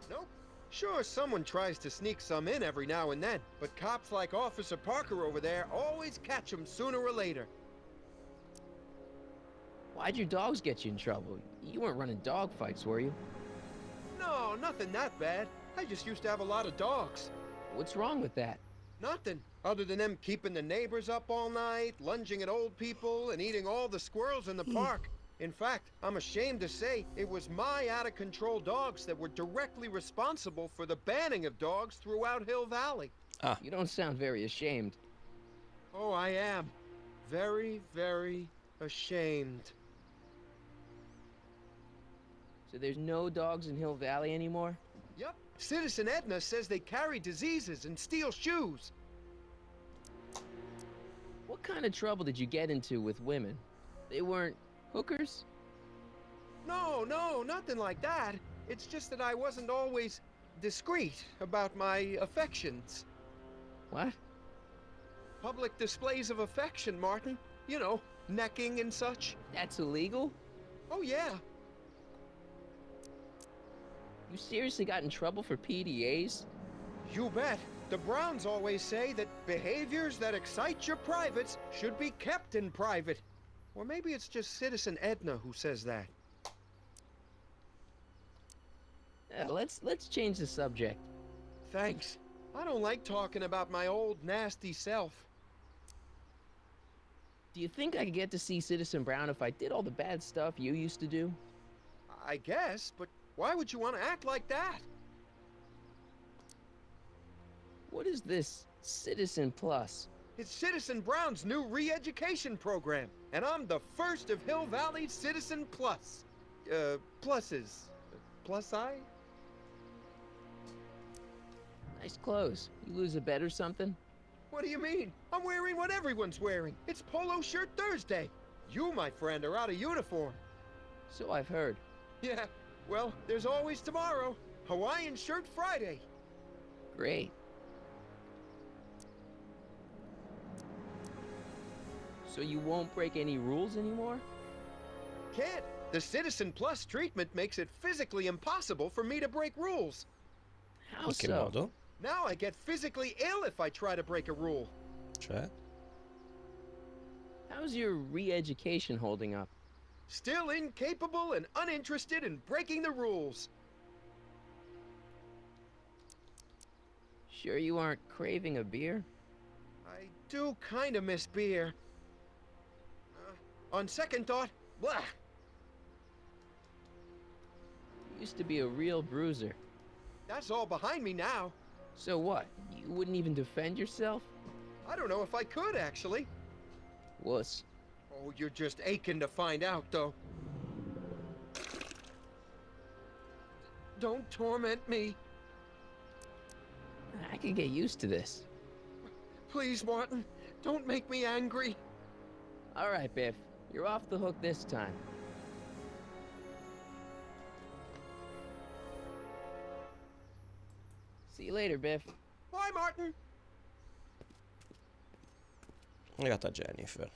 Nope. Sure, someone tries to sneak some in every now and then, but cops like Officer Parker over there always catch them sooner or later. Why'd your dogs get you in trouble? You weren't running dog fights, were you? No, nothing that bad. I just used to have a lot of dogs. What's wrong with that? Nothing, other than them keeping the neighbors up all night, lunging at old people, and eating all the squirrels in the park. In fact, I'm ashamed to say it was my out-of-control dogs that were directly responsible for the banning of dogs throughout Hill Valley. You don't sound very ashamed. Oh, I am. Very, very ashamed. So there's no dogs in Hill Valley anymore? Yep. Citizen Edna says they carry diseases and steal shoes. What kind of trouble did you get into with women? They weren't hookers? No, nothing like that. It's just that I wasn't always discreet about my affections. What? Public displays of affection, Martin. You know, necking and such. That's illegal? Oh, yeah. You seriously got in trouble for PDAs? You bet. The Browns always say that behaviors that excite your privates should be kept in private. Or maybe it's just Citizen Edna who says that. Let's change the subject. Thanks. I don't like talking about my old nasty self. Do you think I could get to see Citizen Brown if I did all the bad stuff you used to do? I guess, but why would you want to act like that? What is this Citizen Plus? It's Citizen Brown's new re-education program, and I'm the first of Hill Valley's Citizen Plus. Pluses. Plus-I? Nice clothes. You lose a bet or something? What do you mean? I'm wearing what everyone's wearing. It's Polo Shirt Thursday. You, my friend, are out of uniform. So I've heard. Yeah, well, there's always tomorrow. Hawaiian Shirt Friday. Great. So you won't break any rules anymore? Can't. The Citizen Plus treatment makes it physically impossible for me to break rules. How so? Now I get physically ill if I try to break a rule. Cioè? How's your re-education holding up? Still incapable and uninterested in breaking the rules. Sure you aren't craving a beer? I do kind of miss beer. On second thought, blah. You used to be a real bruiser. That's all behind me now. So what? You wouldn't even defend yourself? I don't know if I could, actually. Wuss. Oh, you're just aching to find out, though. Don't torment me. I can get used to this. Please, Martin, don't make me angry. All right, Biff. You're off the hook this time. See you later, Biff. Bye, Martin. È arrivata Jennifer.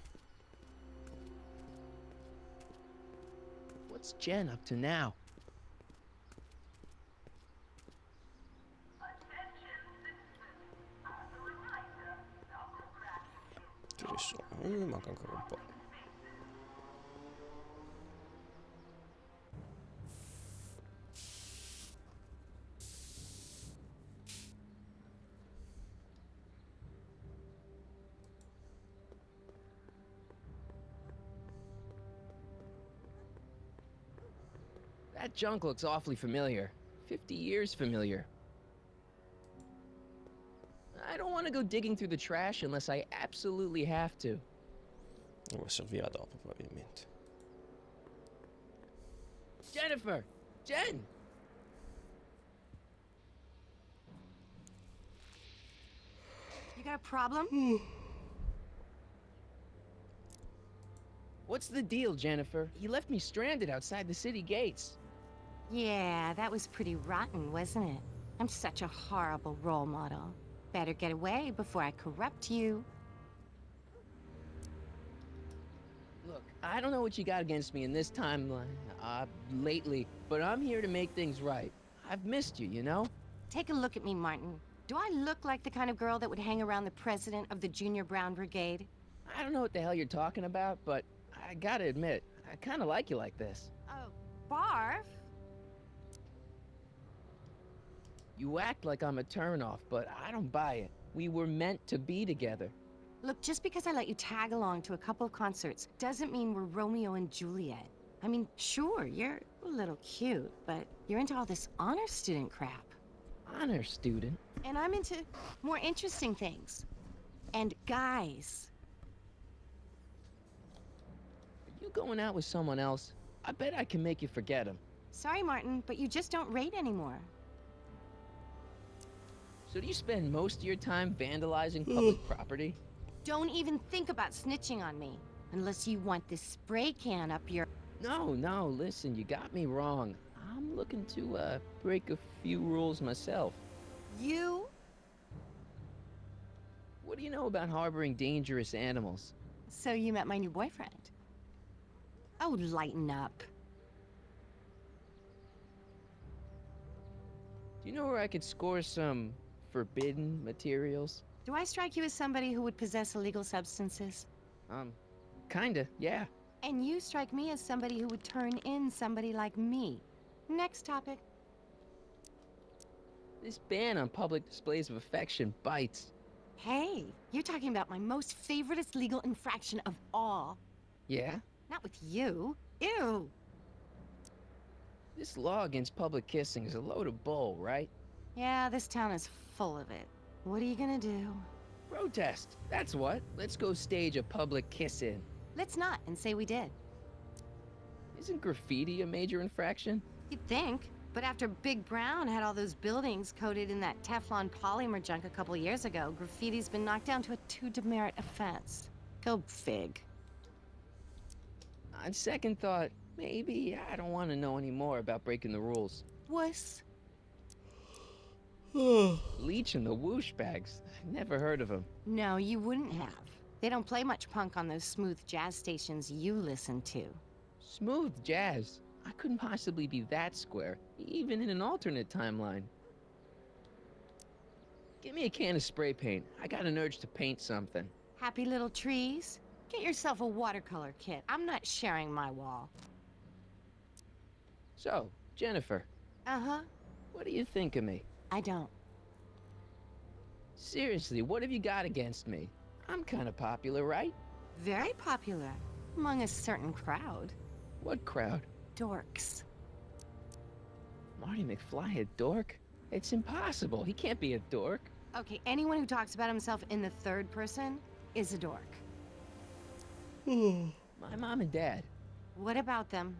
What's Jen up to now? Ci sono. Manca ancora un po'. That junk looks awfully familiar. 50 years familiar. I don't want to go digging through the trash unless I absolutely have to. Lo servirà dopo, probabilmente. Jennifer! Jen! You got a problem? What's the deal, Jennifer? You left me stranded outside the city gates. Yeah, that was pretty rotten, wasn't it? I'm such a horrible role model. Better get away before I corrupt you. Look, I don't know what you got against me in this timeline, lately, but I'm here to make things right. I've missed you, you know? Take a look at me, Martin. Do I look like the kind of girl that would hang around the president of the Junior Brown Brigade? I don't know what the hell you're talking about, but I gotta admit, I kinda like you like this. Oh, barf? You act like I'm a turnoff, but I don't buy it. We were meant to be together. Look, just because I let you tag along to a couple of concerts doesn't mean we're Romeo and Juliet. I mean, sure, you're a little cute, but you're into all this honor student crap. Honor student? And I'm into more interesting things. And guys. Are you going out with someone else? I bet I can make you forget him. Sorry, Martin, but you just don't rate anymore. So do you spend most of your time vandalizing public property? Don't even think about snitching on me. Unless you want this spray can up your... No, listen, you got me wrong. I'm looking to, break a few rules myself. You? What do you know about harboring dangerous animals? So you met my new boyfriend. Oh, lighten up. Do you know where I could score some forbidden materials? Do I strike you as somebody who would possess illegal substances? Kinda, yeah. And you strike me as somebody who would turn in somebody like me. Next topic. This ban on public displays of affection bites. Hey, you're talking about my most favoriteest legal infraction of all. Yeah? Not with you. Ew. This law against public kissing is a load of bull, right? Yeah, this town is full of it. What are you gonna do? Protest, that's what. Let's go stage a public kiss-in. Let's not, and say we did. Isn't graffiti a major infraction? You'd think. But after Big Brown had all those buildings coated in that Teflon polymer junk a couple years ago, graffiti's been knocked down to a 2 demerit offense. Go fig. On second thought, maybe I don't want to know any more about breaking the rules. Wuss. Leech and the whoosh bags. I've never heard of them. No, you wouldn't have. They don't play much punk on those smooth jazz stations you listen to. Smooth jazz? I couldn't possibly be that square, even in an alternate timeline. Give me a can of spray paint. I got an urge to paint something. Happy little trees? Get yourself a watercolor kit. I'm not sharing my wall. So, Jennifer. Uh-huh. What do you think of me? I don't. Seriously, what have you got against me? I'm kind of popular, right? Very popular. Among a certain crowd. What crowd? Dorks. Marty McFly a dork? It's impossible. He can't be a dork. Okay, anyone who talks about himself in the third person is a dork. My mom and dad. What about them?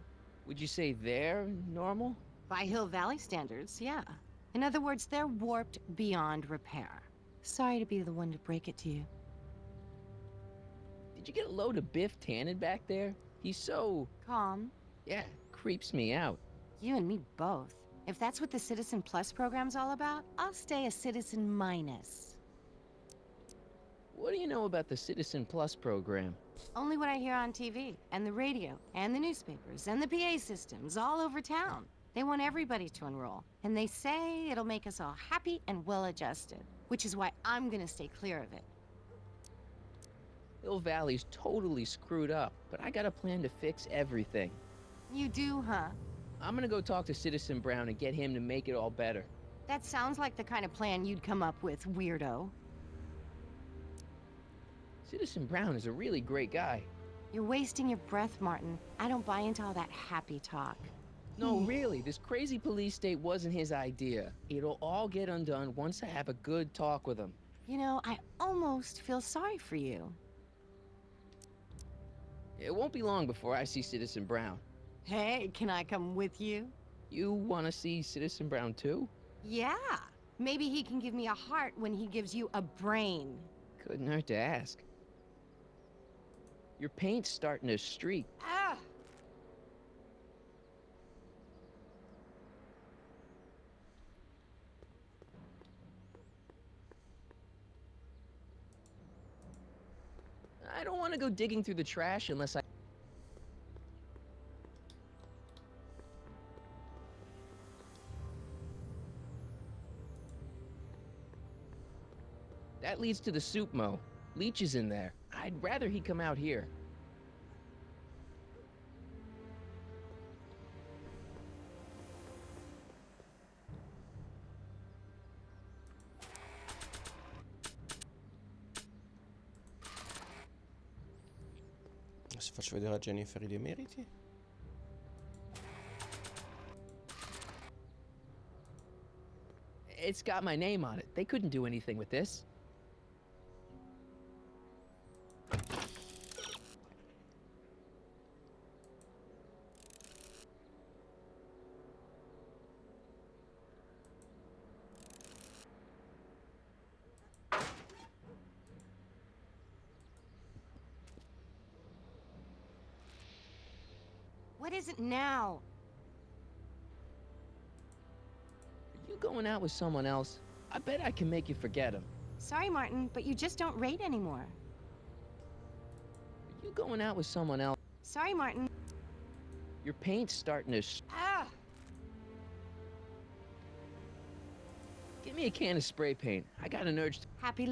Would you say they're normal? By Hill Valley standards, yeah. In other words, they're warped beyond repair. Sorry to be the one to break it to you. Did you get a load of Biff Tannen back there? He's so... calm. Yeah, creeps me out. You and me both. If that's what the Citizen Plus program's all about, I'll stay a Citizen Minus. What do you know about the Citizen Plus program? Only what I hear on TV, and the radio, and the newspapers, and the PA systems all over town. They want everybody to enroll, and they say it'll make us all happy and well-adjusted, which is why I'm gonna stay clear of it. Hill Valley's totally screwed up, but I got a plan to fix everything. You do, huh? I'm gonna go talk to Citizen Brown and get him to make it all better. That sounds like the kind of plan you'd come up with, weirdo. Citizen Brown is a really great guy. You're wasting your breath, Martin. I don't buy into all that happy talk. No, really, this crazy police state wasn't his idea. It'll all get undone once I have a good talk with him. You know, I almost feel sorry for you. It won't be long before I see Citizen Brown. Hey, can I come with you? You want to see Citizen Brown too? Yeah. Maybe he can give me a heart when he gives you a brain. Couldn't hurt to ask. Your paint's starting to streak. Ah! I don't want to go digging through the trash unless I... That leads to the soup mo. Leech is in there. I'd rather he come out here. Se faccio vedere a Jennifer i demeriti. It's got my name on it. They couldn't do anything with this. What is it now? Are you going out with someone else? I bet I can make you forget him. Sorry, Martin, but you just don't rate anymore. Are you going out with someone else? Sorry, Martin. Your paint's starting to... Ah! Give me a can of spray paint. I got an urge to... Happy...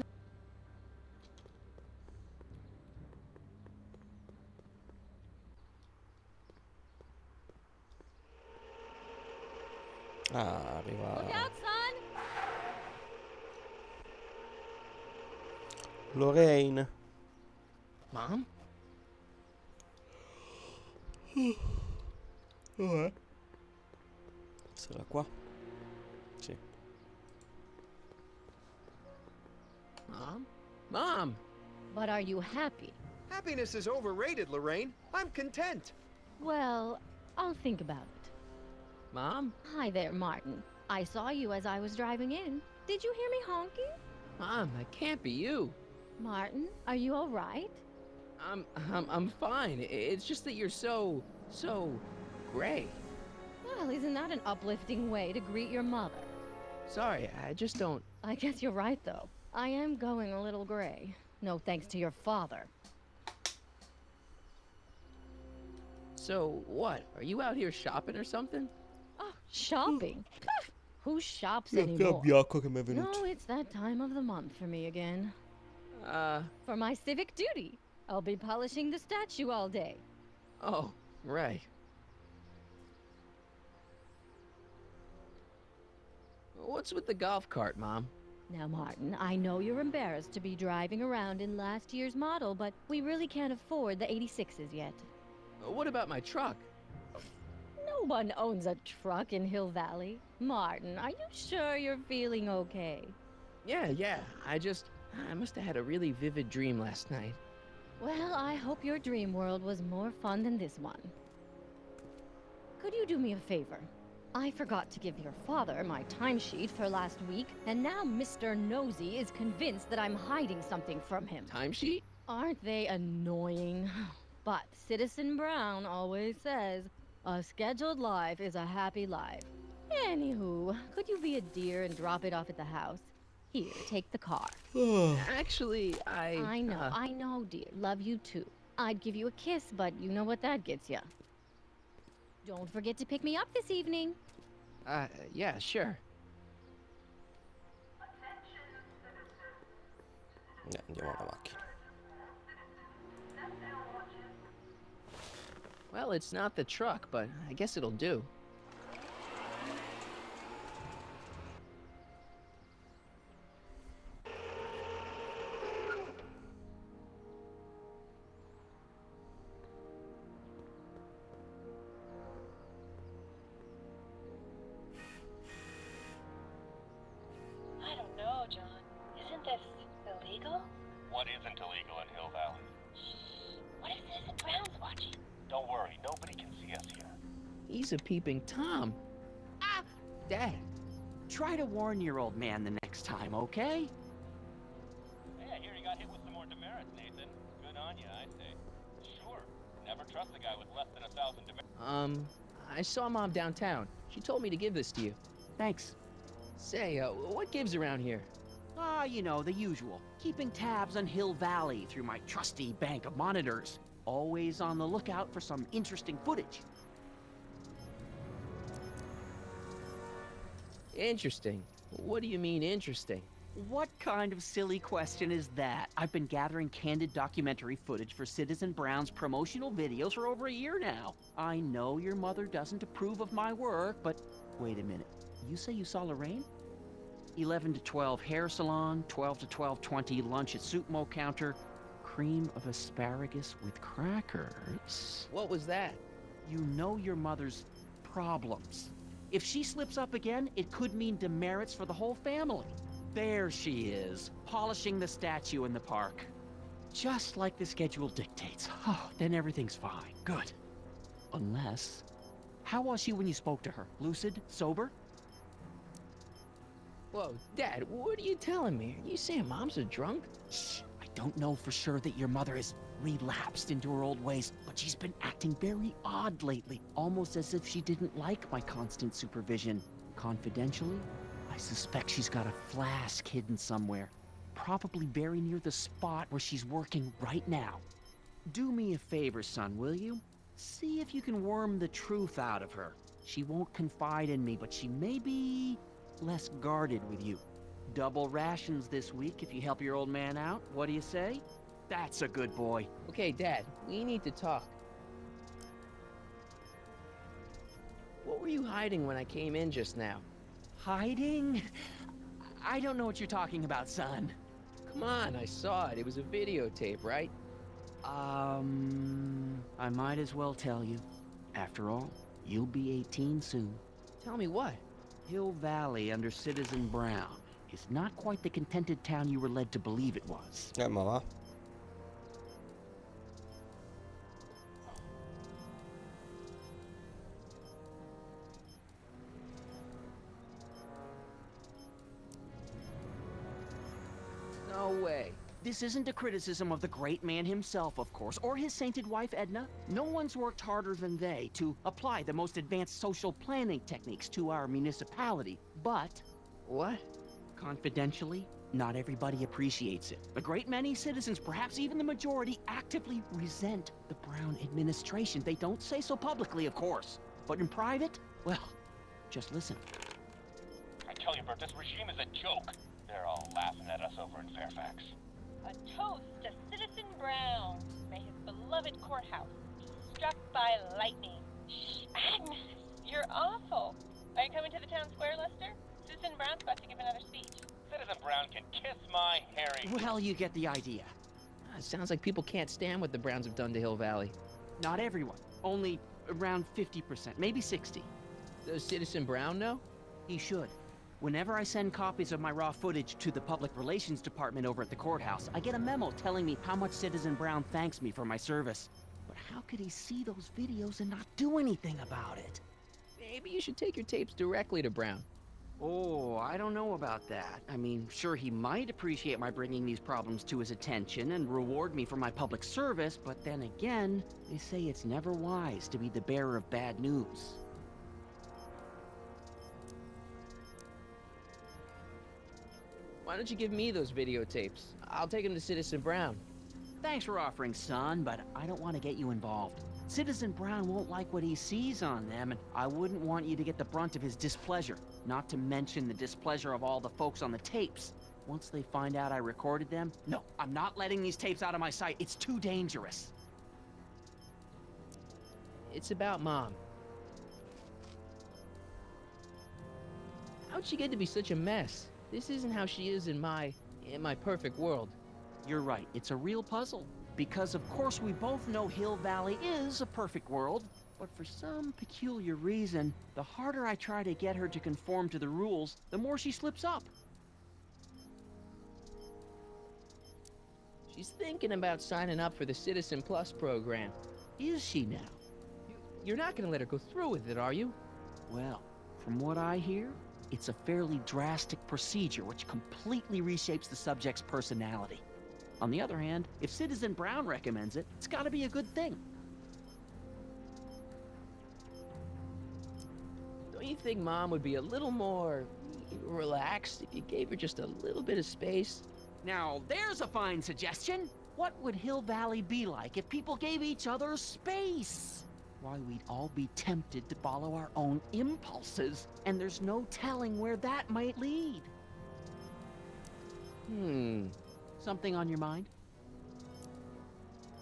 Ah, arriva... Look out, son! Lorraine. Mom? Sarà qua? Sì. Mom? Mom! But are you happy? Happiness is overrated, Lorraine. I'm content. Well, I'll think about it. Mom? Hi there, Martin. I saw you as I was driving in. Did you hear me honking? Mom, that can't be you. Martin, are you all right? I'm fine. It's just that you're so gray. Well, isn't that an uplifting way to greet your mother? Sorry, I just don't... I guess you're right, though. I am going a little gray. No thanks to your father. So, what? Are you out here shopping or something? Oh, shopping? Who shops Che anymore? bianco che mi è venuto. No, it's that time of the month for me again. For my civic duty. I'll be polishing the statue all day. Oh, right. What's with the golf cart, Mom? Now, Martin, I know you're embarrassed to be driving around in last year's model, but we really can't afford the 86s yet. What about my truck? No one owns a truck in Hill Valley. Martin, are you sure you're feeling okay? Yeah. I must have had a really vivid dream last night. Well, I hope your dream world was more fun than this one. Could you do me a favor? I forgot to give your father my timesheet for last week, and now Mr. Nosy is convinced that I'm hiding something from him. Timesheet? Aren't they annoying? But Citizen Brown always says, a scheduled life is a happy life. Anywho, could you be a dear and drop it off at the house? Here, take the car. Actually, I know, dear. Love you too. I'd give you a kiss, but you know what that gets ya. Don't forget to pick me up this evening. Yeah, sure. Andiamo alla macchina. Well, it's not the truck, but I guess it'll do. I don't know, John. Isn't this illegal? What isn't illegal in Hill Valley? What if Citizen Brown's watching? Don't worry, nobody can see us here. He's a peeping Tom. Ah! Dad, try to warn your old man the next time, okay? Hey, I hear you got hit with some more demerits, Nathan. Good on you, I say. Sure. Never trust a guy with less than 1,000 demerits. I saw Mom downtown. She told me to give this to you. Thanks. Say, what gives around here? Ah, you know, the usual. Keeping tabs on Hill Valley through my trusty bank of monitors. Always on the lookout for some interesting footage. Interesting. What do you mean interesting? What kind of silly question is that? I've been gathering candid documentary footage for Citizen Brown's promotional videos for over a year now. I know your mother doesn't approve of my work, but wait a minute. You say you saw Lorraine? 11 to 12 hair salon, 12 to 12:20 lunch at soup mo counter, cream of asparagus with crackers. What was that? You know your mother's problems. If she slips up again, it could mean demerits for the whole family. There she is, polishing the statue in the park. Just like the schedule dictates. Oh, then everything's fine. Good. Unless... How was she when you spoke to her? Lucid? Sober? Whoa, Dad, what are you telling me? Are you saying Mom's a drunk? Shh. I don't know for sure that your mother has relapsed into her old ways, but she's been acting very odd lately, almost as if she didn't like my constant supervision. Confidentially, I suspect she's got a flask hidden somewhere, probably very near the spot where she's working right now. Do me a favor, son, will you? See if you can worm the truth out of her. She won't confide in me, but she may be less guarded with you. Double rations this week if you help your old man out. What do you say? That's a good boy. Okay, Dad, we need to talk. What were you hiding when I came in just now? Hiding? I don't know what you're talking about, son. Come on, I saw it. It was a videotape, right? I might as well tell you. After all, you'll be 18 soon. Tell me what? Hill Valley under Citizen Brown is not quite the contented town you were led to believe it was. Ma va. No way. This isn't a criticism of the great man himself, of course, or his sainted wife, Edna. No one's worked harder than they to apply the most advanced social planning techniques to our municipality. But... What? Confidentially, not everybody appreciates it. A great many citizens, perhaps even the majority, actively resent the Brown administration. They don't say so publicly, of course. But in private, well, just listen. I tell you, Bert, this regime is a joke. They're all laughing at us over in Fairfax. A toast to Citizen Brown. May his beloved courthouse be struck by lightning. Shh, Agnes, you're awful. Are you coming to the town square, Lester? Citizen Brown's about to give another speech. Citizen Brown can kiss my hairy... Well, you get the idea. It sounds like people can't stand what the Browns have done to Hill Valley. Not everyone. Only around 50%, maybe 60. Does Citizen Brown know? He should. Whenever I send copies of my raw footage to the Public Relations Department over at the courthouse, I get a memo telling me how much Citizen Brown thanks me for my service. But how could he see those videos and not do anything about it? Maybe you should take your tapes directly to Brown. Oh, I don't know about that. I mean, sure, he might appreciate my bringing these problems to his attention and reward me for my public service, but then again, they say it's never wise to be the bearer of bad news. Why don't you give me those videotapes? I'll take them to Citizen Brown. Thanks for offering, son, but I don't want to get you involved. Citizen Brown won't like what he sees on them, and I wouldn't want you to get the brunt of his displeasure. Not to mention the displeasure of all the folks on the tapes. Once they find out I recorded them, no, I'm not letting these tapes out of my sight. It's too dangerous. It's about Mom. How'd she get to be such a mess? This isn't how she is in my perfect world. You're right, it's a real puzzle. Because of course we both know Hill Valley is a perfect world, but for some peculiar reason, the harder I try to get her to conform to the rules, the more she slips up. She's thinking about signing up for the Citizen Plus program. Is she now? You're not gonna let her go through with it, are you? Well, from what I hear, it's a fairly drastic procedure which completely reshapes the subject's personality. On the other hand, if Citizen Brown recommends it, it's gotta be a good thing. Don't you think Mom would be a little more relaxed if you gave her just a little bit of space? Now, there's a fine suggestion. What would Hill Valley be like if people gave each other space? Why, we'd all be tempted to follow our own impulses, and there's no telling where that might lead. Something on your mind?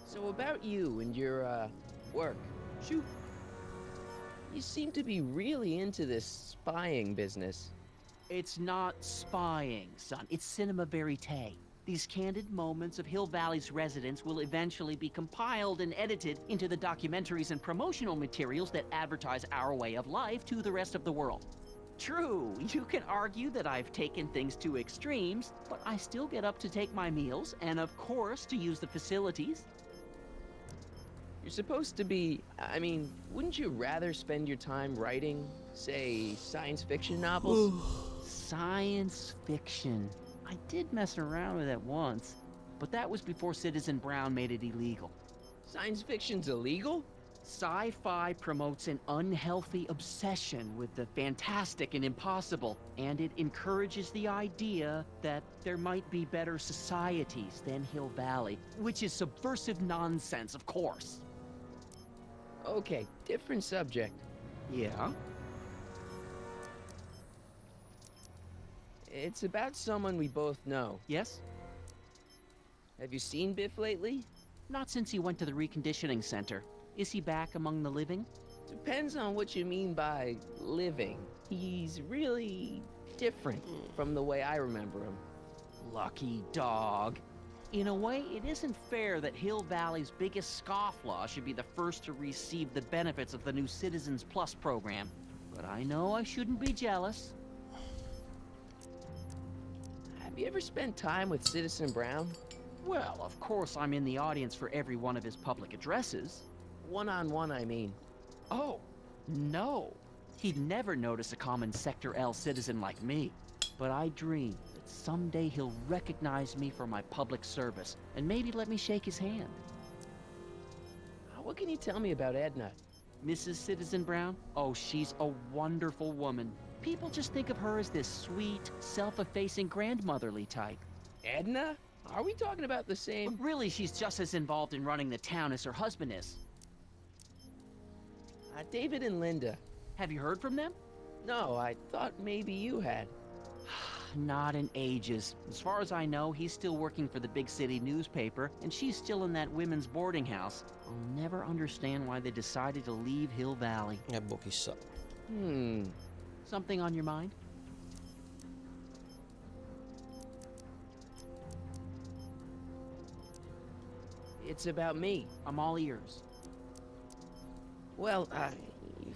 So about you and your, work. Shoot. You seem to be really into this spying business. It's not spying, son. It's cinema verite. These candid moments of Hill Valley's residents will eventually be compiled and edited into the documentaries and promotional materials that advertise our way of life to the rest of the world. True, you can argue that I've taken things to extremes, but I still get up to take my meals and, of course, to use the facilities. You're supposed to be... I mean, wouldn't you rather spend your time writing, say, science fiction novels? Science fiction. I did mess around with it once, but that was before Citizen Brown made it illegal. Science fiction's illegal? Sci-fi promotes an unhealthy obsession with the fantastic and impossible, and it encourages the idea that there might be better societies than Hill Valley, which is subversive nonsense, of course. Okay, different subject. Yeah? It's about someone we both know. Yes? Have you seen Biff lately? Not since he went to the reconditioning center. Is he back among the living? Depends on what you mean by living. He's really different from the way I remember him. Lucky dog. In a way, it isn't fair that Hill Valley's biggest scofflaw should be the first to receive the benefits of the new Citizens Plus program. But I know I shouldn't be jealous. Have you ever spent time with Citizen Brown? Well, of course I'm in the audience for every one of his public addresses. One-on-one, I mean. Oh, no. He'd never notice a common Sector L citizen like me. But I dream that someday he'll recognize me for my public service, and maybe let me shake his hand. What can you tell me about Edna? Mrs. Citizen Brown? Oh, she's a wonderful woman. People just think of her as this sweet, self-effacing grandmotherly type. Edna? Are we talking about the same? But really, she's just as involved in running the town as her husband is. David and Linda. Have you heard from them? No, I thought maybe you had. Not in ages. As far as I know, he's still working for the big city newspaper, and she's still in that women's boarding house. I'll never understand why they decided to leave Hill Valley. Boh, chissà. Something on your mind? It's about me. I'm all ears. Well,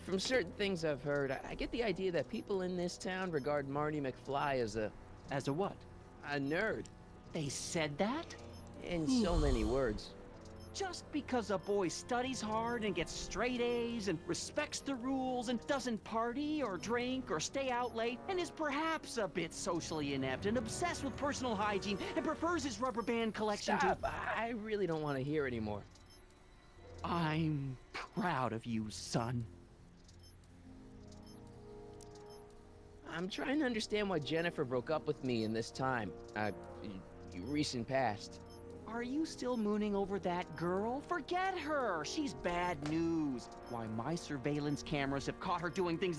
from certain things I've heard, I get the idea that people in this town regard Marty McFly as a... As a what? A nerd. They said that? In so many words. Just because a boy studies hard and gets straight A's and respects the rules and doesn't party or drink or stay out late and is perhaps a bit socially inept and obsessed with personal hygiene and prefers his rubber band collection Stop. I really don't want to hear anymore. I'm proud of you, son. I'm trying to understand why Jennifer broke up with me in this time. Recent past. Are you still mooning over that girl? Forget her! She's bad news. Why, my surveillance cameras have caught her doing things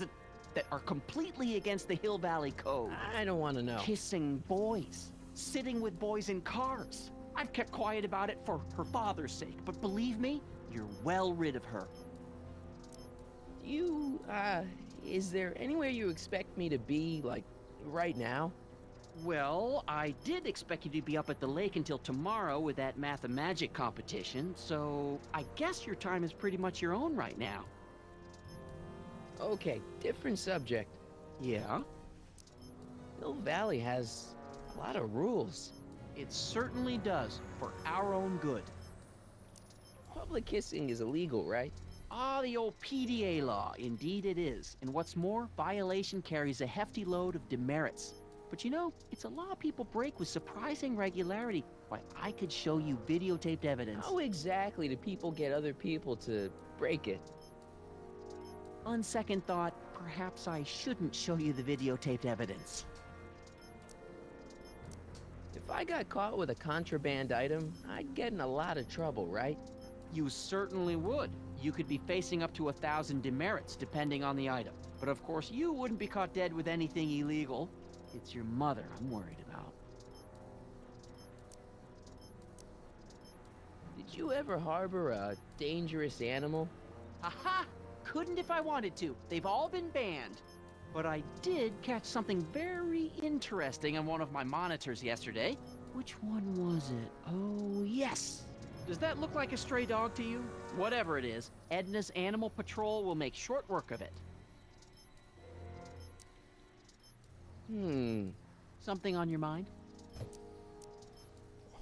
that are completely against the Hill Valley Code. I don't want to know. Kissing boys. Sitting with boys in cars. I've kept quiet about it for her father's sake, but believe me, you're well rid of her. Is there anywhere you expect me to be, like, right now? Well, I did expect you to be up at the lake until tomorrow with that math-and-magic competition, so I guess your time is pretty much your own right now. Okay, different subject. Yeah? Hill Valley has a lot of rules. It certainly does, for our own good. Public kissing is illegal, right? Ah, the old PDA law. Indeed it is. And what's more, violation carries a hefty load of demerits. But you know, it's a law people break with surprising regularity. Why, I could show you videotaped evidence. How exactly do people get other people to break it? On second thought, perhaps I shouldn't show you the videotaped evidence. If I got caught with a contraband item, I'd get in a lot of trouble, right? You certainly would. You could be facing up to 1,000 demerits, depending on the item. But of course, you wouldn't be caught dead with anything illegal. It's your mother I'm worried about. Did you ever harbor a dangerous animal? Aha! Couldn't if I wanted to. They've all been banned. But I did catch something very interesting on one of my monitors yesterday. Which one was it? Oh, yes! Does that look like a stray dog to you? Whatever it is, Edna's Animal Patrol will make short work of it. Something on your mind?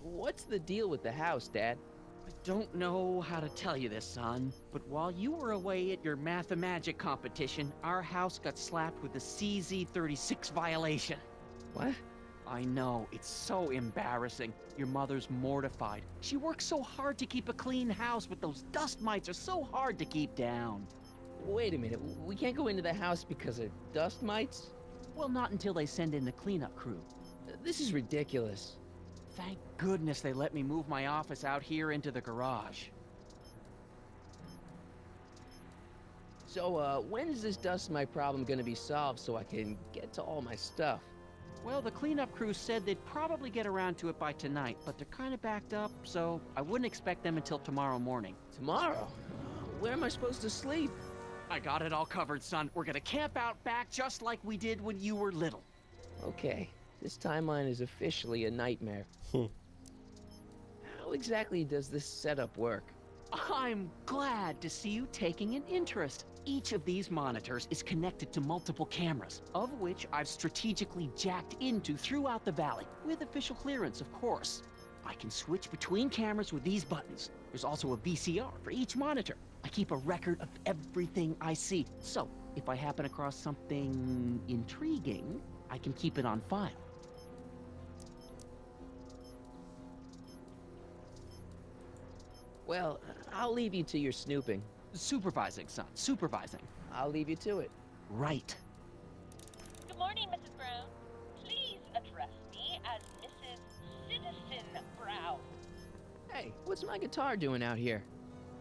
What's the deal with the house, Dad? I don't know how to tell you this, son, but while you were away at your Mathemagic competition, our house got slapped with a CZ36 violation. What? I know, it's so embarrassing. Your mother's mortified. She works so hard to keep a clean house, but those dust mites are so hard to keep down. Wait a minute, we can't go into the house because of dust mites? Well, not until they send in the cleanup crew. This is ridiculous. Thank goodness they let me move my office out here into the garage. So, when is this dust mite problem gonna be solved so I can get to all my stuff? Well, the cleanup crew said they'd probably get around to it by tonight, but they're kind of backed up, so I wouldn't expect them until tomorrow morning. Tomorrow? Where am I supposed to sleep? I got it all covered, son. We're gonna camp out back just like we did when you were little. Okay, this timeline is officially a nightmare. How exactly does this setup work? I'm glad to see you taking an interest. Each of these monitors is connected to multiple cameras, of which I've strategically jacked into throughout the valley, with official clearance, of course. I can switch between cameras with these buttons. There's also a VCR for each monitor. I keep a record of everything I see, so if I happen across something intriguing, I can keep it on file. Well, I'll leave you to your snooping. Supervising, son. Supervising. I'll leave you to it. Right. Good morning, Mrs. Brown. Please address me as Mrs. Citizen Brown. Hey, what's my guitar doing out here?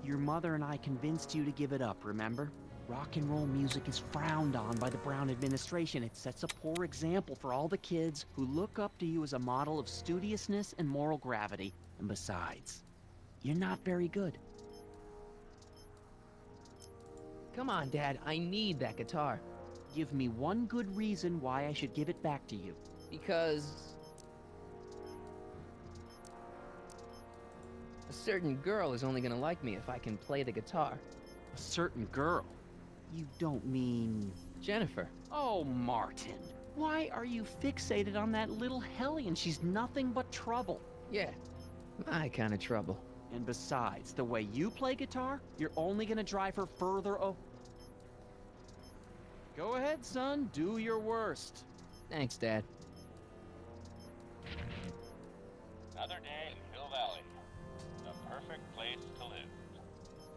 Your mother and I convinced you to give it up, remember? Rock and roll music is frowned on by the Brown administration. It sets a poor example for all the kids who look up to you as a model of studiousness and moral gravity. And besides, you're not very good. Come on, Dad, I need that guitar. Give me one good reason why I should give it back to you. Because a certain girl is only gonna like me if I can play the guitar. A certain girl? You don't mean... Jennifer. Oh, Martin. Why are you fixated on that little hellion? She's nothing but trouble. Yeah, my kind of trouble. And besides, the way you play guitar, you're only gonna drive her further Go ahead, son. Do your worst. Thanks, Dad. Another day in Hill Valley. The perfect place to live.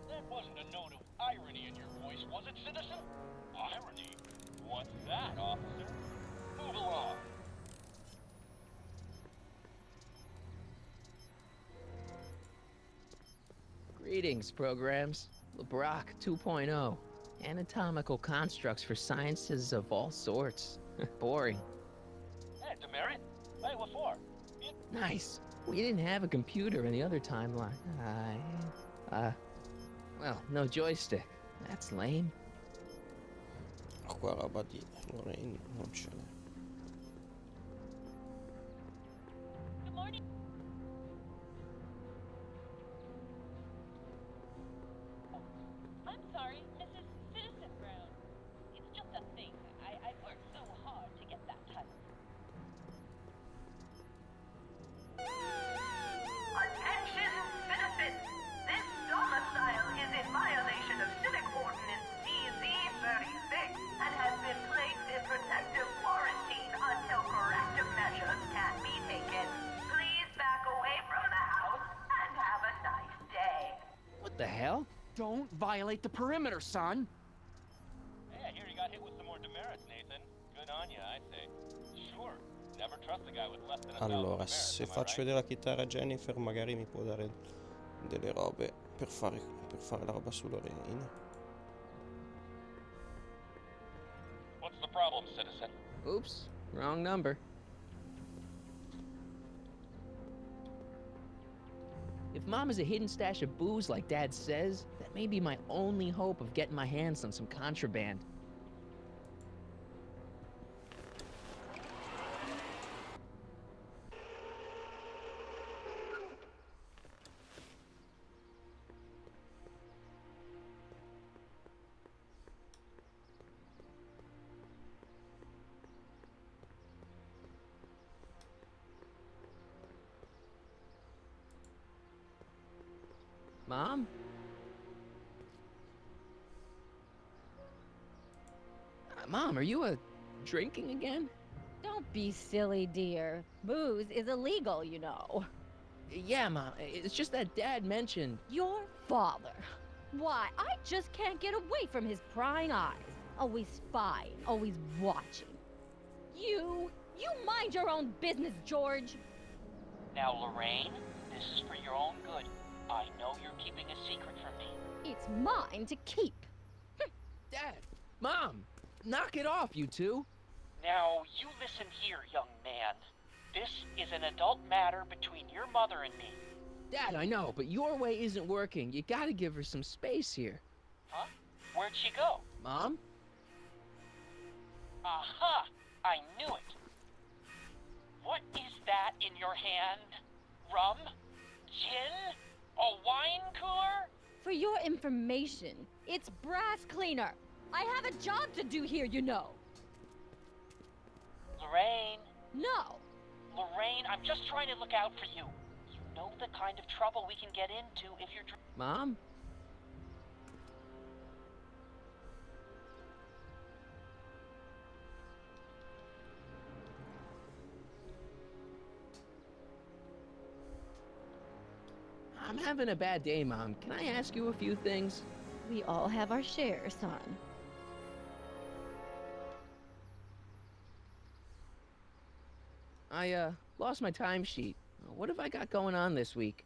That wasn't a note of irony in your voice, was it, citizen? Irony? What's that, officer? Move along. Greetings, programs. LeBrock 2.0. Anatomical constructs for sciences of all sorts. Boring. Hey, demerit? Hey, what for? Nice. We didn't have a computer in the other timeline. Well, no joystick. That's lame. Qua roba di Lorraine non ce l'è. Good morning. I'm sorry, Mrs. Citizen Brown. It's just a thing. I worked so hard to get that title. Attention, citizens! This domicile is in violation of Civic Ordinance CZ36 and has been placed in protective quarantine until corrective measures can be taken. Please back away from the house and have a nice day. What the hell? Don't violate the perimeter, son. Hey, I hear you got hit with some more demerits, Nathan. Good on you, I say. Sure, never trust a guy with less than a Allora, demerits, se am I faccio right? vedere la chitarra a Jennifer, magari mi può dare delle robe per fare la roba su Lorraine. What's the problem, citizen? Oops, wrong number. If Mom is a hidden stash of booze like Dad says, that may be my only hope of getting my hands on some contraband. Mom? Mom, are you drinking again? Don't be silly, dear. Booze is illegal, you know. Yeah, Mom. It's just that Dad mentioned... Your father. Why, I just can't get away from his prying eyes. Always spying, always watching. You mind your own business, George. Now, Lorraine, this is for your own good. I know you're keeping a secret from me. It's mine to keep. Dad! Mom! Knock it off, you two! Now, you listen here, young man. This is an adult matter between your mother and me. Dad, I know, but your way isn't working. You gotta give her some space here. Huh? Where'd she go? Mom? Aha! I knew it. What is that in your hand? Rum? Gin? A wine cooler? For your information, it's brass cleaner. I have a job to do here, you know. Lorraine. No. Lorraine, I'm just trying to look out for you. You know the kind of trouble we can get into if you're... Mom? I'm having a bad day, Mom. Can I ask you a few things? We all have our share, son. I, lost my timesheet. What have I got going on this week?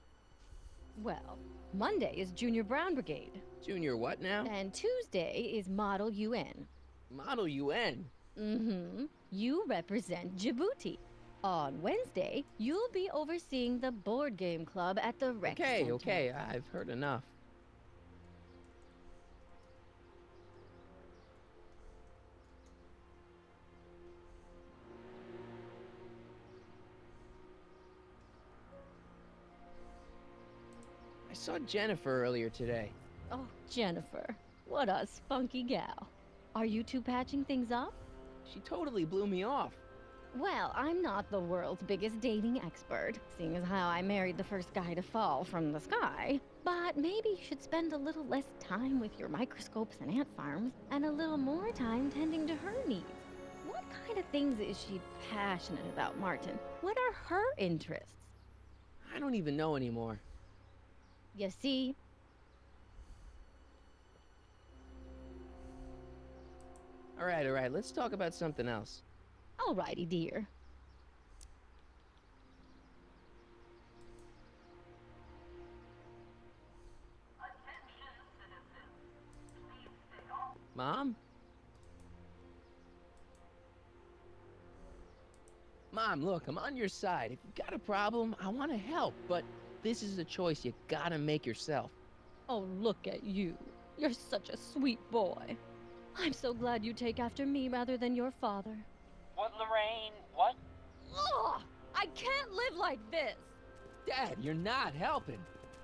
Well, Monday is Junior Brown Brigade. Junior what now? And Tuesday is Model UN. Model UN? Mm-hmm. You represent Djibouti. On Wednesday, you'll be overseeing the board game club at the rec center. Okay, I've heard enough. I saw Jennifer earlier today. Oh, Jennifer. What a spunky gal. Are you two patching things up? She totally blew me off. Well, I'm not the world's biggest dating expert, seeing as how I married the first guy to fall from the sky. But maybe you should spend a little less time with your microscopes and ant farms, and a little more time tending to her needs. What kind of things is she passionate about, Martin? What are her interests? I don't even know anymore. You see? All right, let's talk about something else. Alrighty, dear. Mom? Mom, look, I'm on your side. If you've got a problem, I want to help, but this is a choice you gotta make yourself. Oh, look at you. You're such a sweet boy. I'm so glad you take after me rather than your father. What, Lorraine? What? Ugh! I can't live like this! Dad, you're not helping.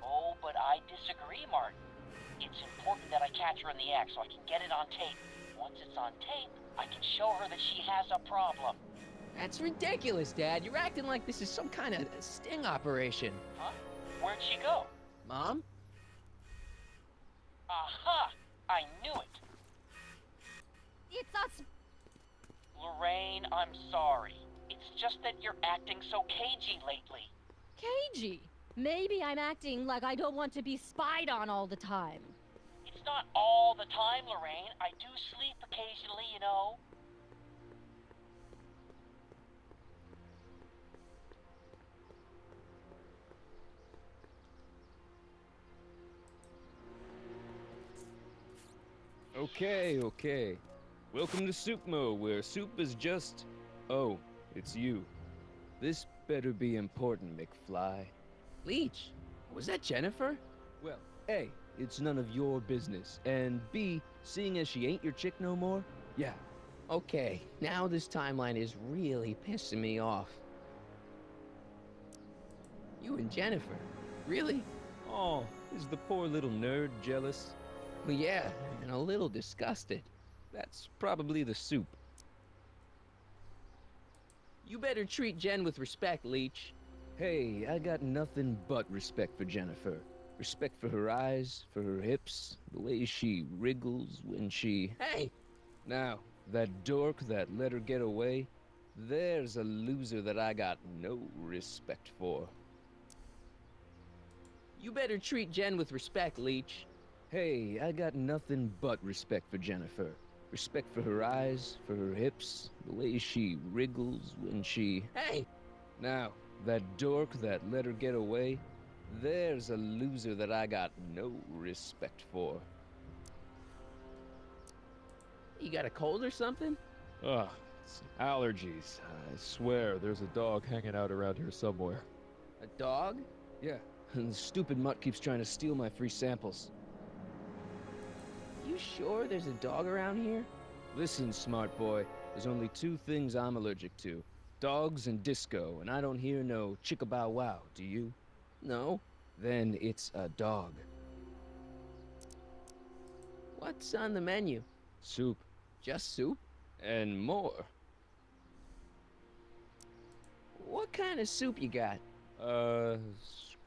Oh, but I disagree, Martin. It's important that I catch her in the act so I can get it on tape. Once it's on tape, I can show her that she has a problem. That's ridiculous, Dad. You're acting like this is some kind of sting operation. Huh? Where'd she go? Mom? Aha! I knew it. It's us. Lorraine, I'm sorry. It's just that you're acting so cagey lately. Cagey? Maybe I'm acting like I don't want to be spied on all the time. It's not all the time, Lorraine. I do sleep occasionally, you know. Okay. Welcome to Soupmo, where soup is just... Oh, it's you. This better be important, McFly. Leech, Was that Jennifer? Well, A, it's none of your business, and B, seeing as she ain't your chick no more, yeah. Okay, now this timeline is really pissing me off. You and Jennifer? Really? Oh, is the poor little nerd jealous? Well, yeah, and a little disgusted. That's probably the soup. You better treat Jen with respect, Leech. Hey, I got nothing but respect for Jennifer. Respect for her eyes, for her hips, the way she wriggles when she... Hey! Now, that dork that let her get away, there's a loser that I got no respect for. You better treat Jen with respect, Leech. Hey, I got nothing but respect for Jennifer. Respect for her eyes, for her hips, the way she wriggles when she... Hey! Now, that dork that let her get away, there's a loser that I got no respect for. You got a cold or something? Ugh, it's allergies. I swear there's a dog hanging out around here somewhere. A dog? Yeah, and the stupid mutt keeps trying to steal my free samples. You sure there's a dog around here? Listen, smart boy, there's only two things I'm allergic to. Dogs and disco, and I don't hear no chicka-bow-wow, do you? No. Then it's a dog. What's on the menu? Soup. Just soup? And more. What kind of soup you got?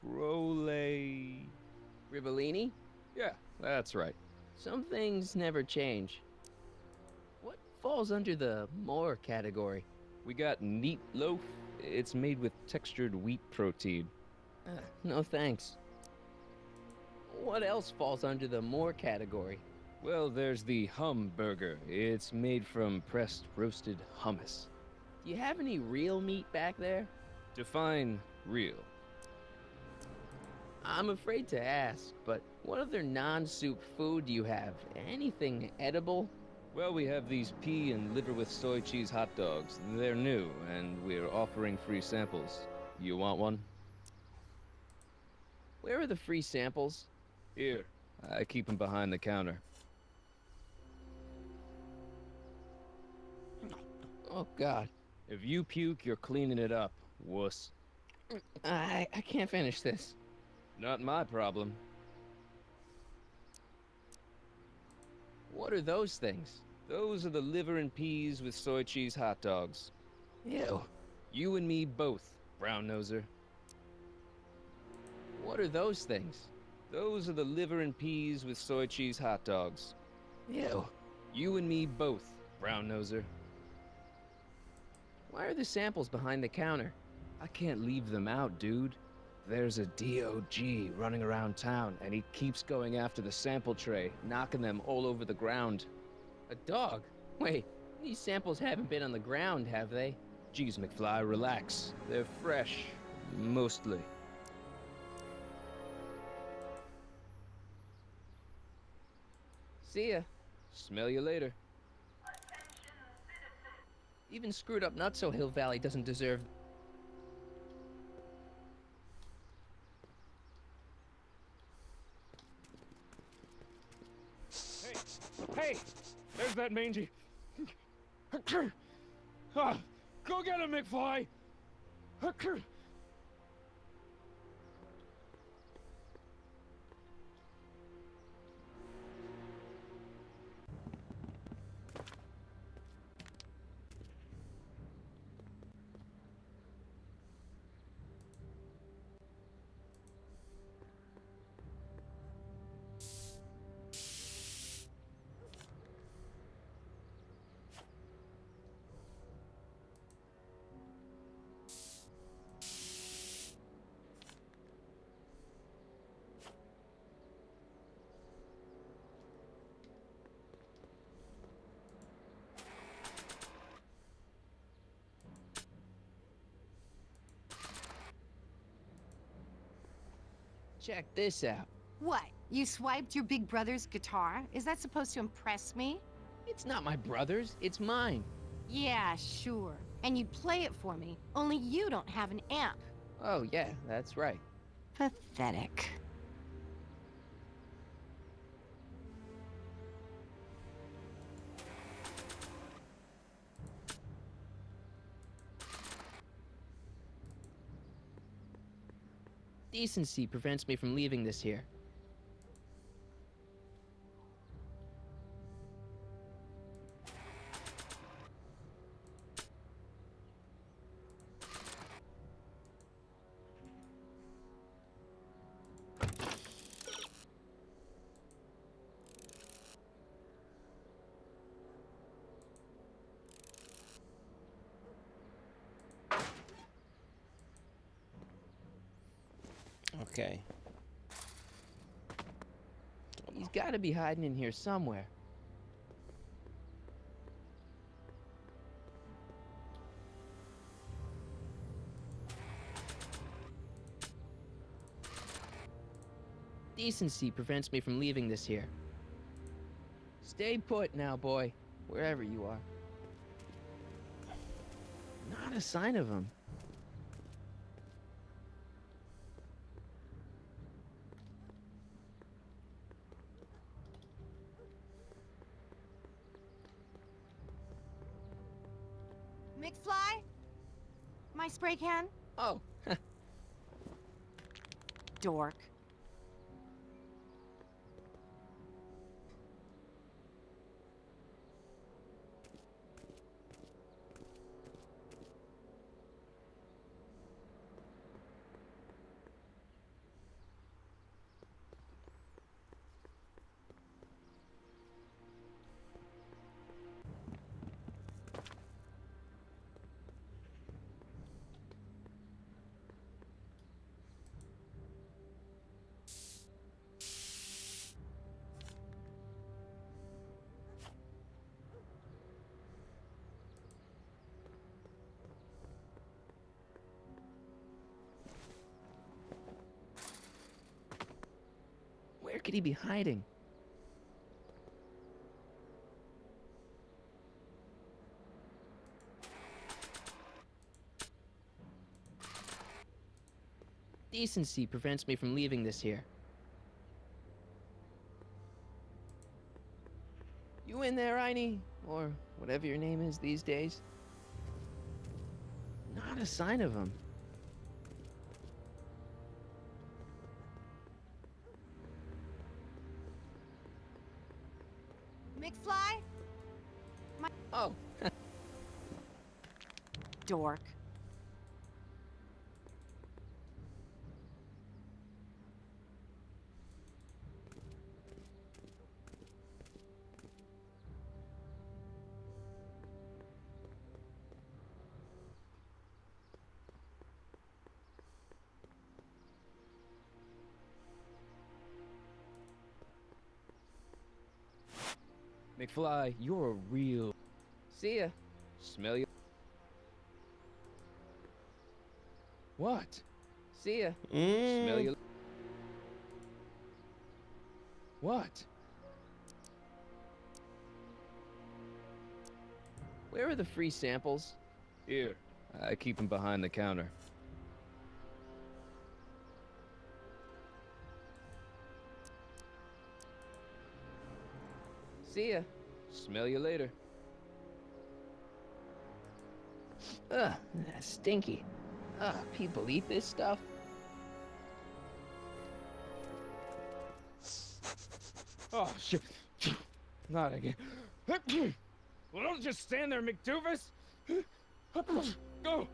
Scrolle... Ribellini? Yeah, that's right. Some things never change. What falls under the more category? We got neat loaf. It's made with textured wheat protein. No thanks. What else falls under the more category? Well, there's the hum burger. It's made from pressed roasted hummus. Do you have any real meat back there? Define real. I'm afraid to ask, but what other non-soup food do you have? Anything edible? Well, we have these pea and liver with soy cheese hot dogs. They're new, and we're offering free samples. You want one? Where are the free samples? Here. I keep them behind the counter. Oh, God. If you puke, you're cleaning it up, wuss. I can't finish this. Not my problem. What are those things? Those are the liver and peas with soy cheese hot dogs. Ew. You and me both, brown noser. What are those things? Those are the liver and peas with soy cheese hot dogs. Ew. You and me both, brown noser. Why are the samples behind the counter? I can't leave them out, dude. There's a DOG running around town, and he keeps going after the sample tray, knocking them all over the ground. A dog? Wait, these samples haven't been on the ground, have they? Geez, McFly, relax. They're fresh. Mostly. See ya. Smell you later. Even screwed up Nutso Hill Valley doesn't deserve... Hey! There's that mangy. Ah, go get him, McFly! Check this out. What? You swiped your big brother's guitar? Is that supposed to impress me? It's not my brother's, it's mine. Yeah, sure. And you'd play it for me, only you don't have an amp. Oh yeah, that's right. Pathetic. Decency prevents me from leaving this here. Ok. He's got to be hiding in here somewhere. Decency prevents me from leaving this here. Stay put now, boy, wherever you are. Not a sign of him. McFly? My spray can? Oh. Dork. Where could he be hiding? Decency prevents me from leaving this here. You in there, Einie? Or whatever your name is these days? Not a sign of him. McFly? My Oh. Dork. McFly, you're a real... See ya. Smell you? What? See ya. Smell you? What? Where are the free samples? Here. I keep them behind the counter. See ya. Smell you later. Ugh, that's stinky. Ugh, people eat this stuff? Oh, shit. Not again. Well, don't just stand there, McDoofus. Go.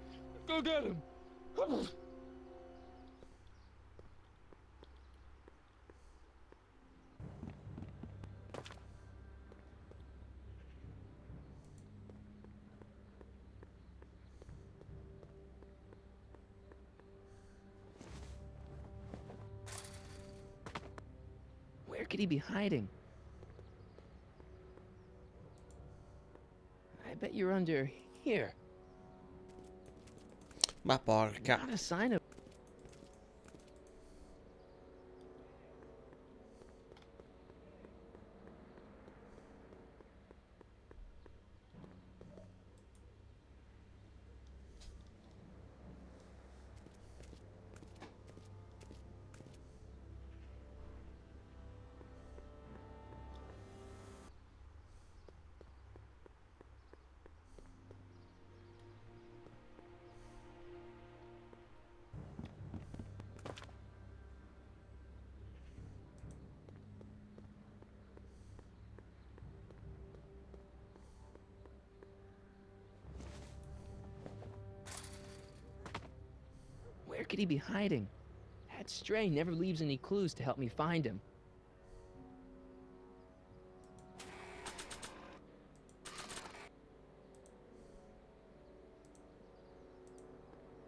Go get him. Where could he be hiding? I bet you're under here. Ma porca. Not a sign of... could he be hiding? That stray never leaves any clues to help me find him.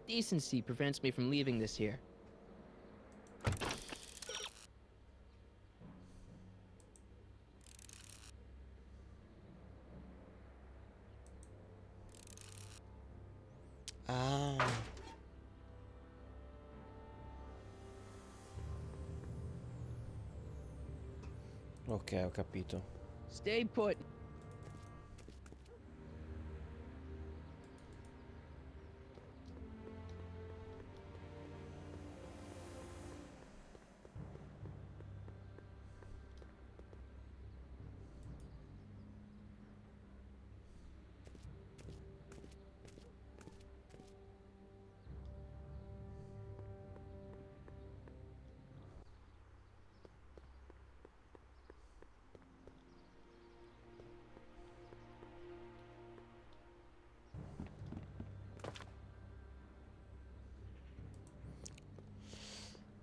Decency prevents me from leaving this here. Ah. Ok, ho capito. Stay put.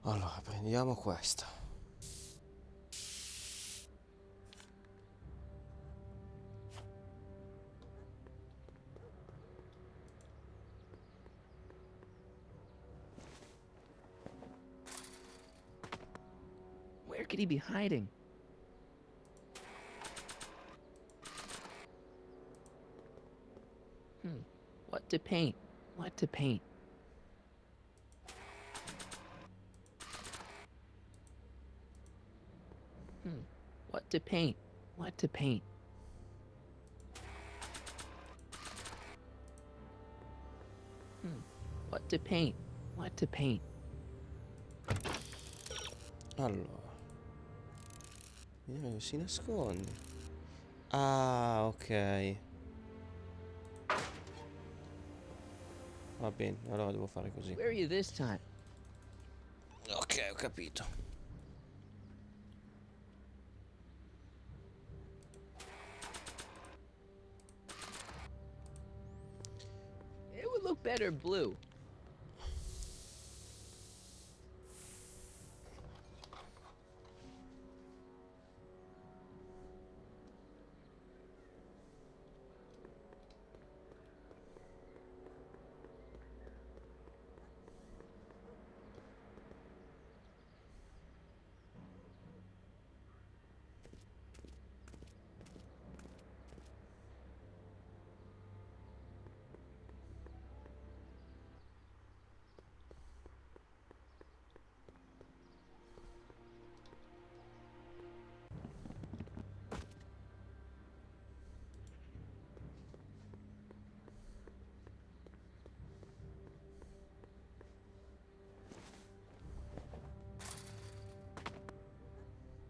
Allora, prendiamo questa. Where could he be hiding? What to paint? What to paint? What to paint? What to paint? What to paint? What to paint? Allora. Vediamo dove si nasconde. Ah, ok. Va bene, allora devo fare così. Where are you this time? Ok, ho capito. It would look better blue.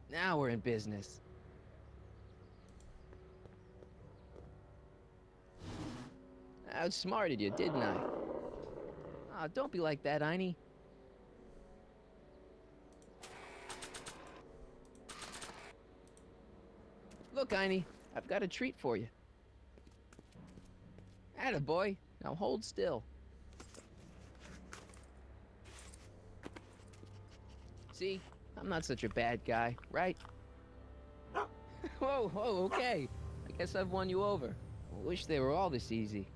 Now we're in business. I outsmarted you, didn't I? Ah, don't be like that, Einie. Look, Einie, I've got a treat for you. Attaboy, now hold still. See? I'm not such a bad guy, right? Whoa, okay. I guess I've won you over. I wish they were all this easy.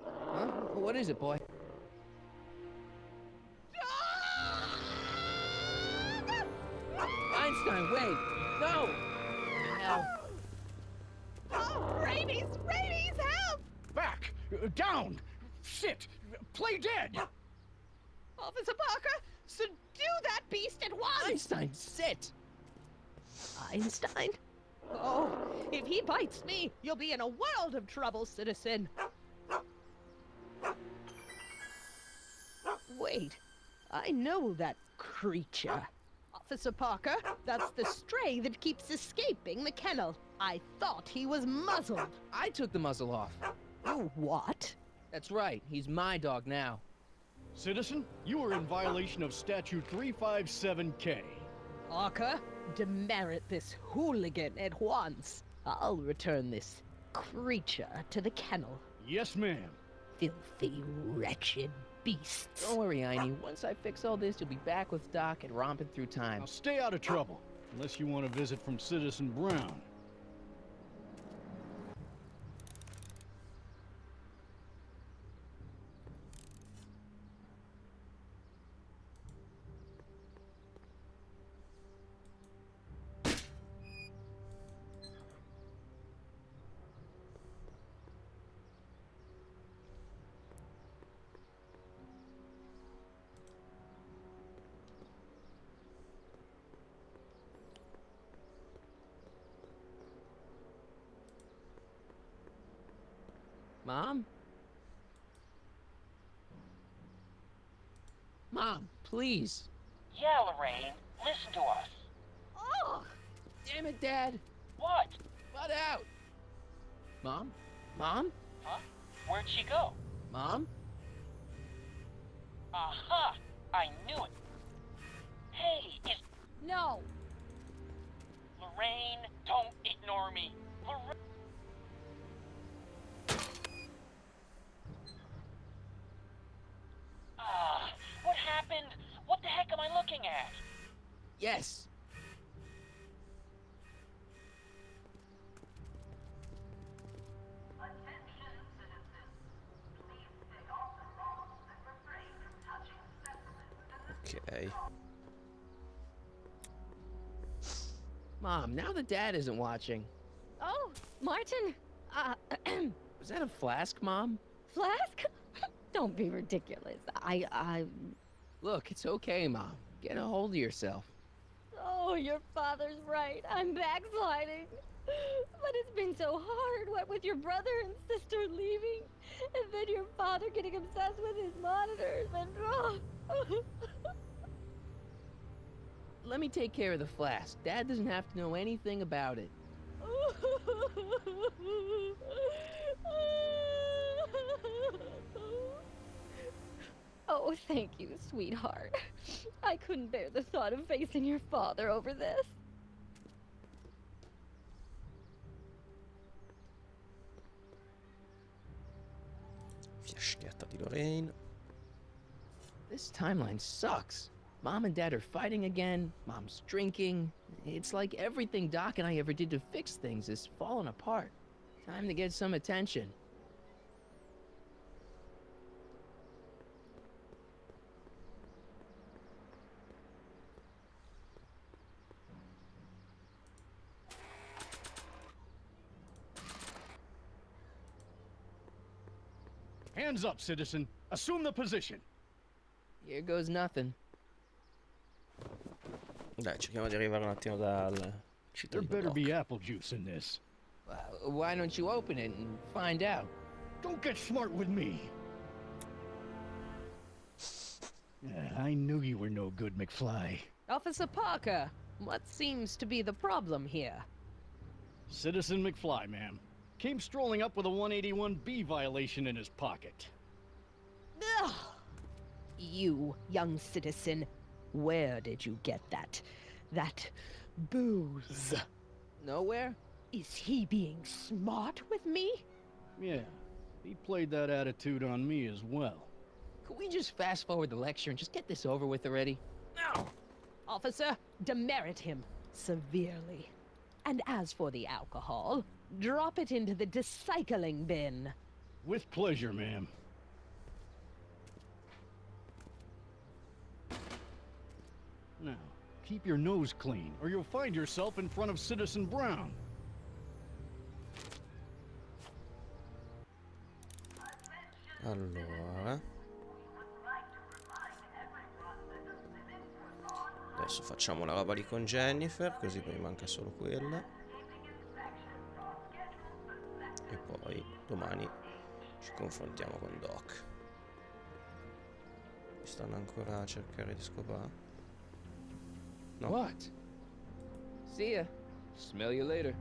Huh? What is it, boy? Einstein, wait! No! Hell. Oh, rabies! Rabies, help! Back! Down! Sit! Play dead! Officer Parker, subdue that beast at once! Einstein, sit! Einstein? Oh, if he bites me, you'll be in a world of trouble, citizen. Wait, I know that creature. Officer Parker, that's the stray that keeps escaping the kennel. I thought he was muzzled. I took the muzzle off. You what? That's right, he's my dog now. Citizen, you are in violation of Statute 357K. Parker, demerit this hooligan at once. I'll return this creature to the kennel. Yes, ma'am. Filthy, wretched beasts. Don't worry, Einie. Once I fix all this, you'll be back with Doc and romping through time. Now stay out of trouble, unless you want a visit from Citizen Brown. Mom? Mom, please. Yeah, Lorraine, listen to us. Oh! Damn it, Dad. What? Butt out. Mom? Mom? Huh? Where'd she go? Mom? Aha! I knew it. Hey, is... No! Lorraine, don't ignore me. Lorraine... What happened? What the heck am I looking at? Yes. Ok. Mom, now that Dad isn't watching. Oh, Martin. Was that a flask, Mom? Flask? Don't be ridiculous. Look, it's okay, Mom. Get a hold of yourself. Oh, your father's right. I'm backsliding. But it's been so hard, what with your brother and sister leaving, and then your father getting obsessed with his monitors, and Let me take care of the flask. Dad doesn't have to know anything about it. Oh, thank you, sweetheart. I couldn't bear the thought of facing your father over this. Fiaschetta di Lorraine. This timeline sucks. Mom and Dad are fighting again. Mom's drinking. It's like everything Doc and I ever did to fix things is falling apart. Time to get some attention. Hands up, citizen. Assume the position. Here goes nothing. Dai, cerchiamo di arrivare un attimo dal There cittadino better Doc. be apple juice in this. Why don't you open it and find out? Don't get smart with me. I knew you were no good, McFly. Officer Parker, what seems to be the problem here? Citizen McFly, ma'am. Came strolling up with a 181B violation in his pocket. Ugh. You, young citizen, where did you get that booze? Nowhere? Is he being smart with me? Yeah, he played that attitude on me as well. Could we just fast forward the lecture and just get this over with already? No! Officer, demerit him severely. And as for the alcohol, drop it into the recycling bin. With pleasure, ma'am. Now, keep your nose clean, or you'll find yourself in front of Citizen Brown. Allora, adesso facciamo la roba lì con Jennifer, così poi manca solo quella. E poi domani ci confrontiamo con Doc. Mi stanno ancora a cercare di scopare. No. What? See ya. Smell you later.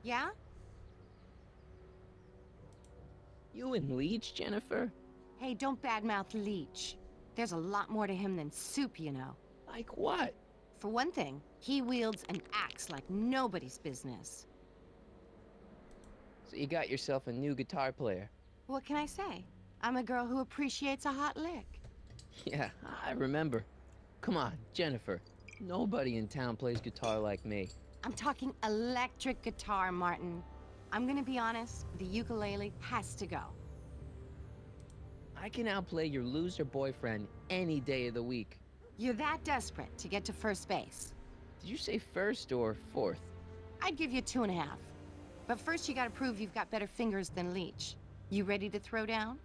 Yeah? You and Leech, Jennifer? Hey, don't badmouth Leech. There's a lot more to him than soup, you know. Like what? For one thing, he wields an axe like nobody's business. So you got yourself a new guitar player. What can I say? I'm a girl who appreciates a hot lick. Yeah, I remember. Come on, Jennifer. Nobody in town plays guitar like me. I'm talking electric guitar, Martin. I'm gonna be honest, the ukulele has to go. I can outplay your loser boyfriend any day of the week. You're that desperate to get to first base. Did you say first or fourth? I'd give you 2.5. But first you gotta prove you've got better fingers than Leech. You ready to throw down?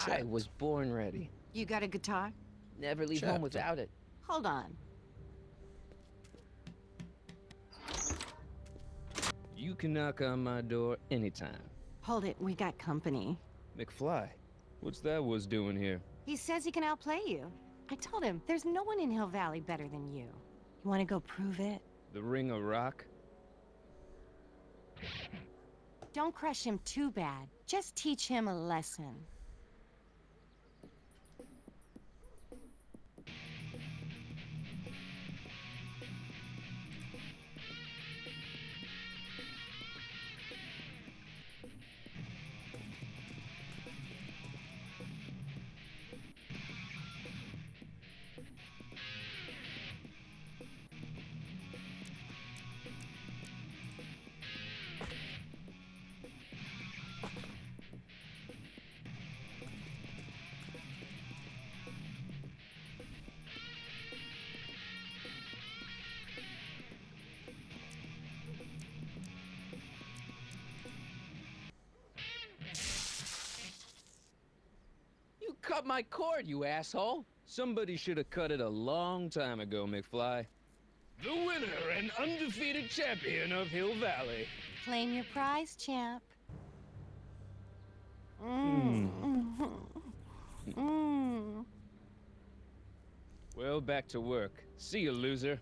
I was born ready. You got a guitar? Never leave home without it. Hold on. You can knock on my door anytime. Hold it, we got company. McFly, what's that was doing here? He says he can outplay you. I told him, there's no one in Hill Valley better than you. You wanna go prove it? The Ring of Rock? Don't crush him too bad. Just teach him a lesson. You cut my cord, you asshole! Somebody should have cut it a long time ago, McFly. The winner and undefeated champion of Hill Valley. Claim your prize, champ. Well, back to work. See you, loser.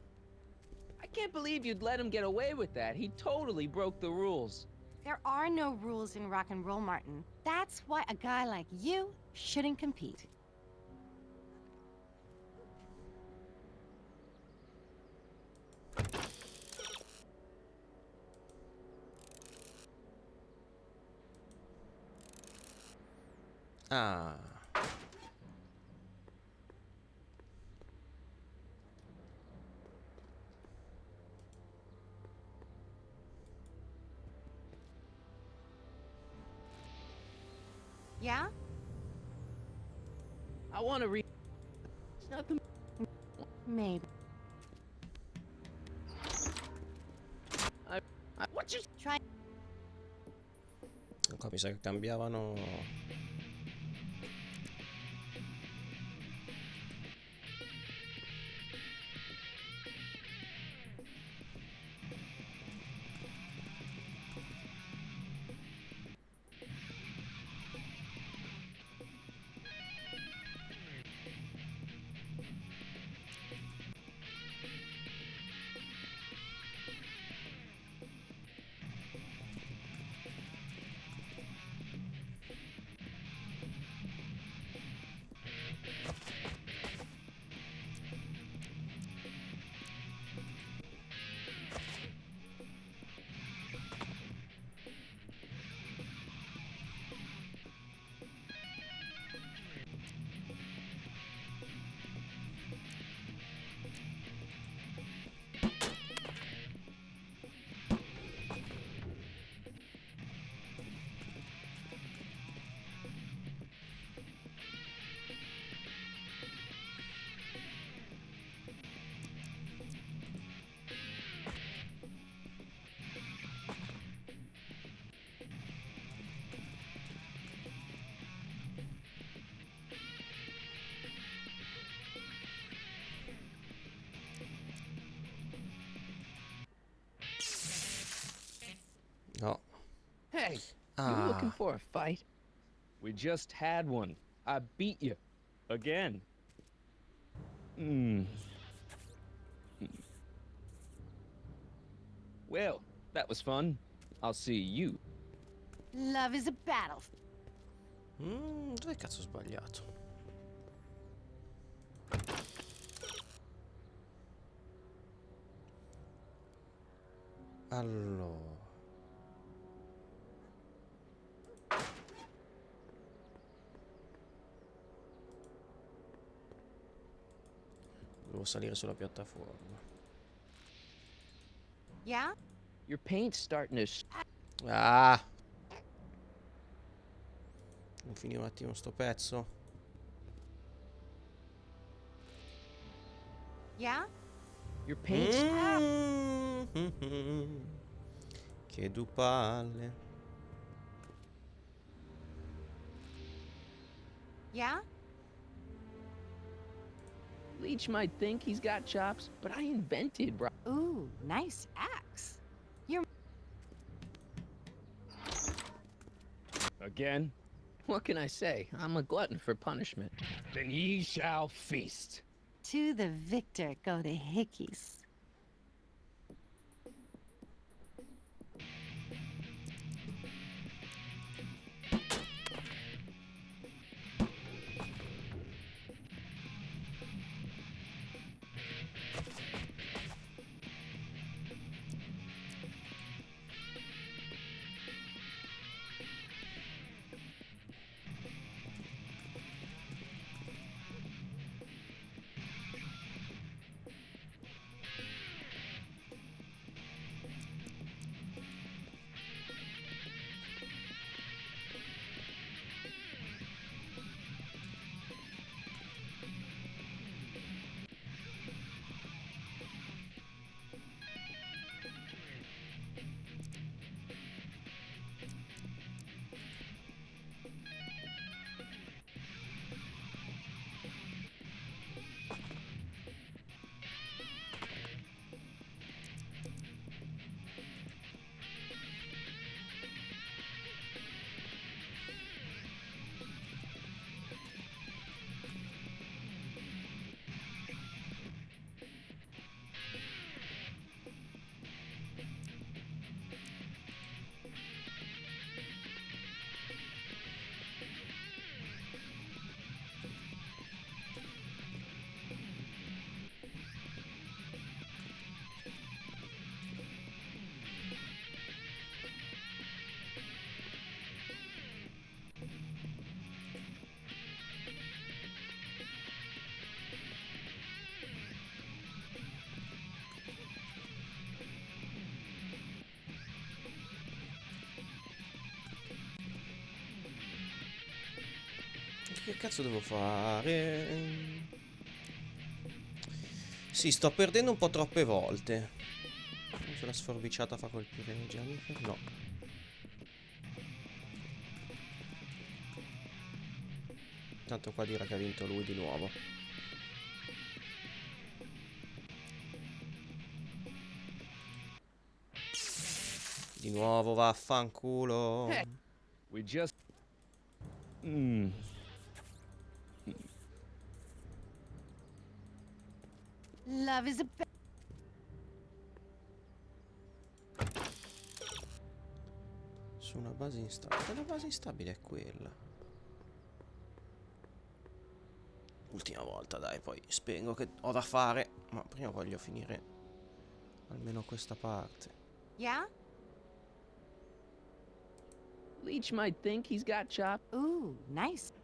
I can't believe you'd let him get away with that. He totally broke the rules. There are no rules in rock and roll, Martin. That's why a guy like you shouldn't compete. Ah. Yeah? I want to read. It's nothing. Maybe. What you try? Qua mi sa che cambiavano. No. Hey, you looking for a fight? We just had one. I beat you. Again. Well, that was fun. I'll see you. Love is a battle. Dove cazzo ho sbagliato? Allora. Devo salire sulla piattaforma. Yeah? Your paint's starting to... Ah! Devo finire un attimo sto pezzo. Yeah? Your paint's... Che due palle. Yeah? Leech might think he's got chops, but I invented... Ooh, nice axe. You're... Again? What can I say? I'm a glutton for punishment. Then ye shall feast. To the victor go the hickeys. Che cazzo devo fare? Sì, sto perdendo un po' troppe volte. Se la sforbiciata fa colpire i Jennifer? No. Tanto qua dirà che ha vinto lui di nuovo. Di nuovo vaffanculo. We just... Love is a battle. Su una base instabile. La base instabile è quella. Ultima volta, dai, poi spengo che ho da fare. Ma prima voglio finire almeno questa parte. Yeah? Leech might think he's got chops. Ooh, nice.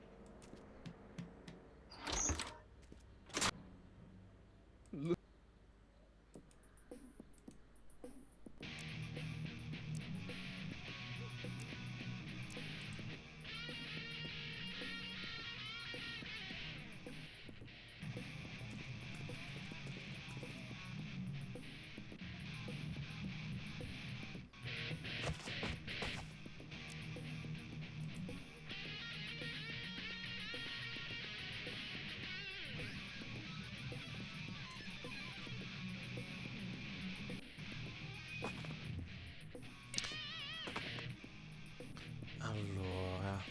Allora.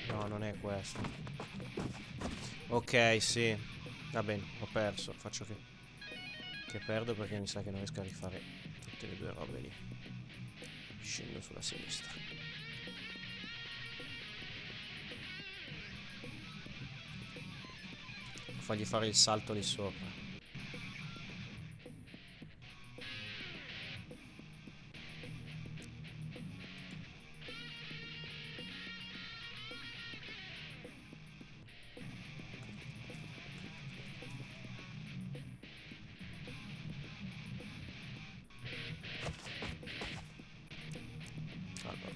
No, non è questo. Ok, sì. Va bene, ho perso. Faccio che... Che perdo perché mi sa che non riesco a rifare tutte le due robe lì. Scendo sulla sinistra. Devo fargli fare il salto lì sopra.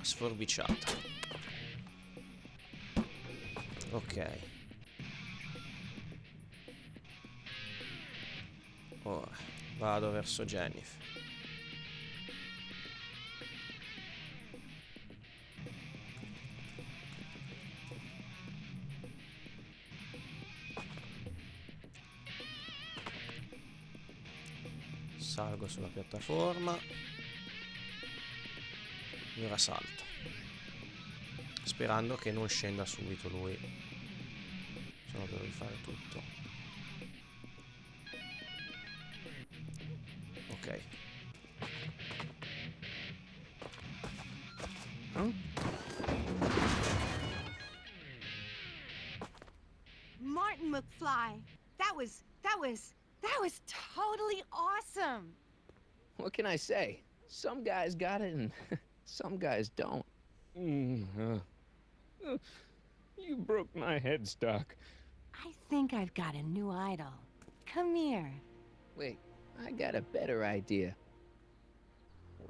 Sforbiciata. Ok. Ora vado verso Jennifer. Salgo sulla piattaforma. E ora salto. Sperando che non scenda subito lui. Se no devo rifare tutto. Ok. Martin McFly, that was totally awesome. What can I say? Some guys got it and some guys don't. You broke my headstock. I think I've got a new idol. Come here. Wait, I got a better idea.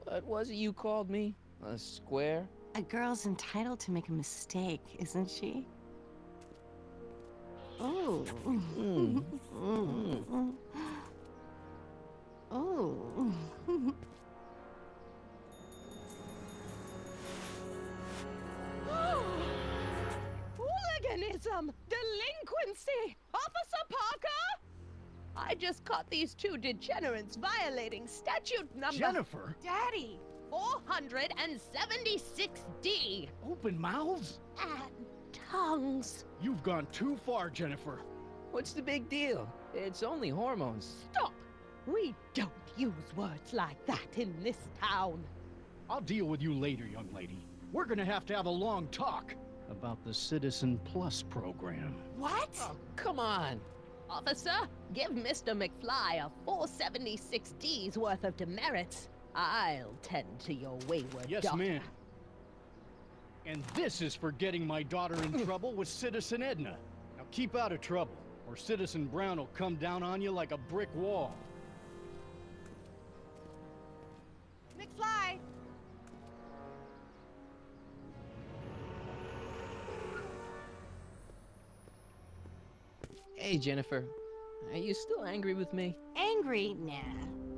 What was it you called me? A square? A girl's entitled to make a mistake, isn't she? Oh. Oh. Hooliganism! Delinquency! Officer Parker! I just caught these two degenerates violating statute number... Jennifer! Daddy! 476D! Open mouths? And tongues. You've gone too far, Jennifer. What's the big deal? It's only hormones. Stop! We don't use words like that in this town. I'll deal with you later, young lady. We're gonna have a long talk about the Citizen Plus program. What? Oh, come on. Officer, give Mr. McFly a 476D's worth of demerits. I'll tend to your wayward Yes, daughter. ma'am. And this is for getting my daughter in trouble with Citizen Edna. Now keep out of trouble, or Citizen Brown will come down on you like a brick wall. McFly! Hey, Jennifer. Are you still angry with me? Angry? Nah.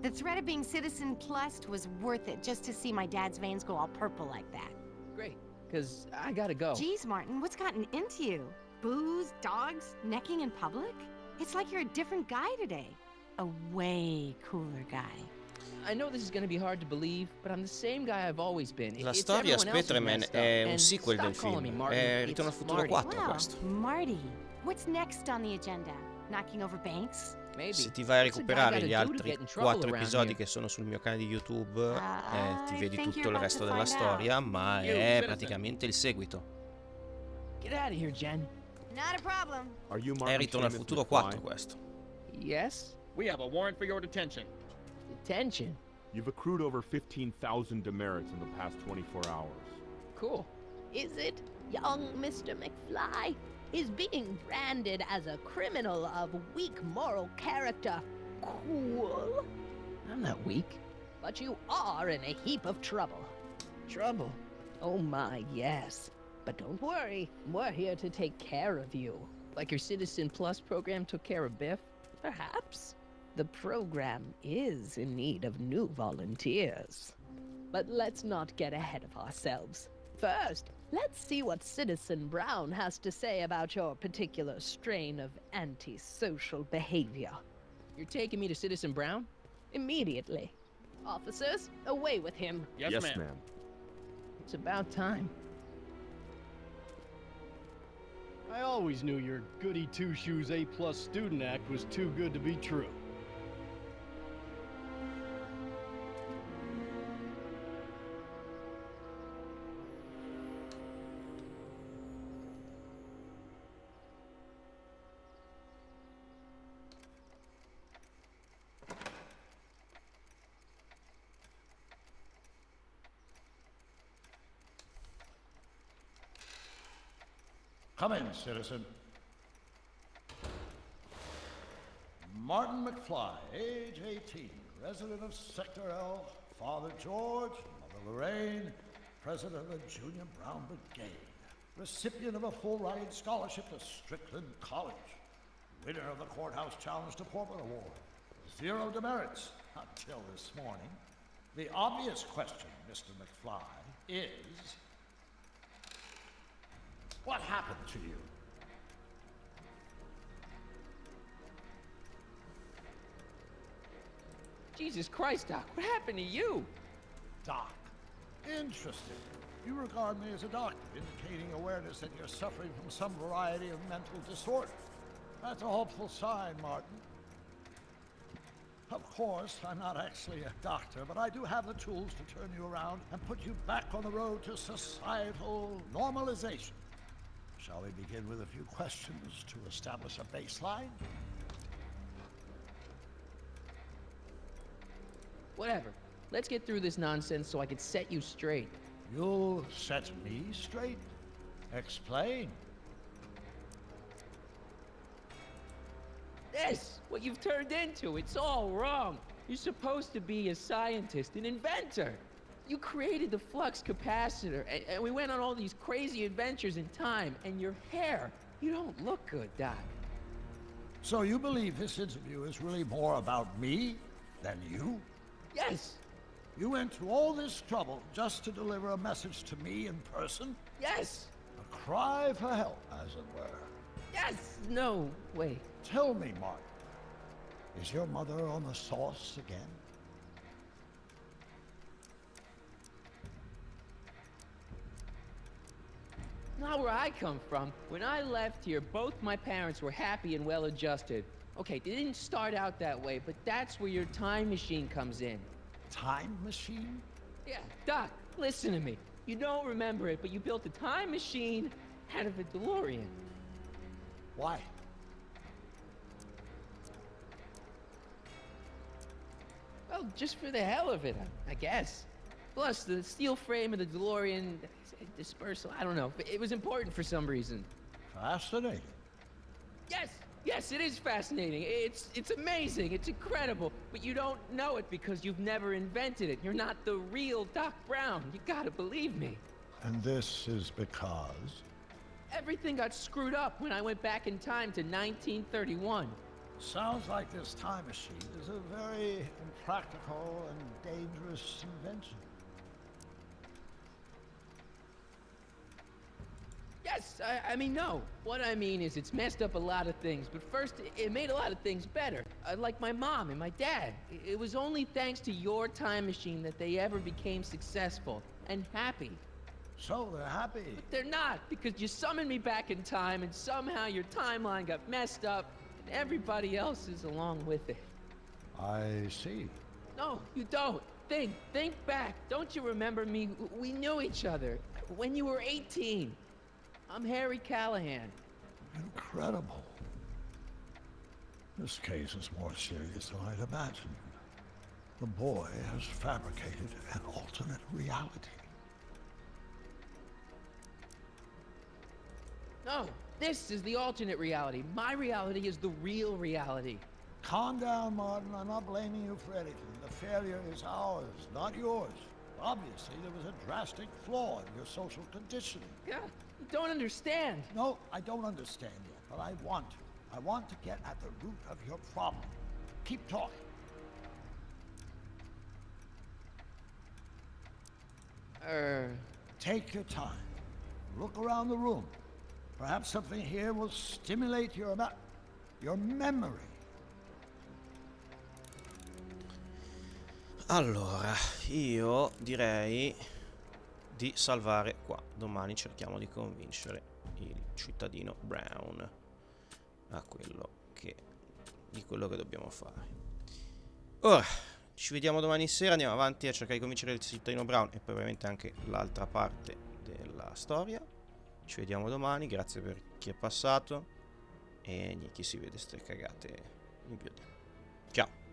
The threat of being Citizen Plussed was worth it just to see my dad's veins go all purple like that. Great, because I gotta go. Geez, Martin, what's gotten into you? Booze, dogs, necking in public? It's like you're a different guy today. A way cooler guy. I know this is gonna be hard to believe, but I'm the same guy I've always been. La storia Spectreman è un sequel del film. È Ritorno al futuro 4 questo. Marty, what's next on the agenda? Knocking over banks? Se ti vai a recuperare gli altri 4 episodi che sono sul mio canale di YouTube, ti vedi tutto il resto della storia, ma è praticamente il seguito. Get out of here, Jen. Not a problem. È Ritorno al futuro 4 questo. Yes? We have a warrant for your detention. Detention? You've accrued over 15,000 demerits in the past 24 hours. Cool. Is it young Mr. McFly? Is being branded as a criminal of weak moral character cool? I'm not weak. But you are in a heap of trouble. Trouble? Oh my, yes. But don't worry, we're here to take care of you. Like your Citizen Plus program took care of Biff? Perhaps. The program is in need of new volunteers. But let's not get ahead of ourselves. First, let's see what Citizen Brown has to say about your particular strain of antisocial behavior. You're taking me to Citizen Brown? Immediately. Officers, away with him. Yes, ma'am. It's about time. I always knew your goody two-shoes A+ student act was too good to be true. Come in, citizen. Martin McFly, age 18, resident of Sector L, Father George, Mother Lorraine, president of the Junior Brown Brigade, recipient of a full-ride scholarship to Strickland College, winner of the Courthouse Challenge Deportment Award, 0 demerits until this morning. The obvious question, Mr. McFly, is, what happened to you? Jesus Christ, Doc, what happened to you? Doc. Interesting. You regard me as a doctor, indicating awareness that you're suffering from some variety of mental disorder. That's a hopeful sign, Martin. Of course, I'm not actually a doctor, but I do have the tools to turn you around and put you back on the road to societal normalization. Shall we begin with a few questions to establish a baseline? Whatever. Let's get through this nonsense so I can set you straight. You'll set me straight? Explain. This, what you've turned into, it's all wrong. You're supposed to be a scientist, an inventor. You created the flux capacitor, and we went on all these crazy adventures in time, and your hair, you don't look good, Doc. So you believe this interview is really more about me than you? Yes. You went to all this trouble just to deliver a message to me in person? Yes. A cry for help, as it were. Yes. No, wait. Tell me, Martin, is your mother on the sauce again? Not where I come from. When I left here, both my parents were happy and well-adjusted. Okay, they didn't start out that way, but that's where your time machine comes in. Time machine? Yeah, Doc, listen to me. You don't remember it, but you built a time machine out of a DeLorean. Why? Well, just for the hell of it, I guess. Plus, the steel frame of the DeLorean dispersal, I don't know. It was important for some reason. Fascinating. Yes! Yes, it is fascinating. It's amazing. It's incredible. But you don't know it because you've never invented it. You're not the real Doc Brown. You gotta believe me. And this is because? Everything got screwed up when I went back in time to 1931. Sounds like this time machine is a very impractical and dangerous invention. Yes, I mean, no. What I mean is it's messed up a lot of things, but first, it made a lot of things better. Like my mom and my dad. It was only thanks to your time machine that they ever became successful and happy. So they're happy. But they're not, because you summoned me back in time, and somehow your timeline got messed up, and everybody else is along with it. I see. No, you don't. Think back. Don't you remember me? We knew each other when you were 18. I'm Harry Callahan. Incredible. This case is more serious than I'd imagined. The boy has fabricated an alternate reality. No, this is the alternate reality. My reality is the real reality. Calm down, Martin. I'm not blaming you for anything. The failure is ours, not yours. Obviously, there was a drastic flaw in your social conditioning. Yeah, you don't understand. No, I don't understand yet, but I want to. I want to get at the root of your problem. Keep talking. Take your time. Look around the room. Perhaps something here will stimulate your memory. Allora, io direi di salvare qua. Domani cerchiamo di convincere il cittadino Brown a di quello che dobbiamo fare. Ora, ci vediamo domani sera, andiamo avanti a cercare di convincere il cittadino Brown e poi ovviamente anche l'altra parte della storia. Ci vediamo domani, grazie per chi è passato e chi si vede ste cagate in VOD. Ciao!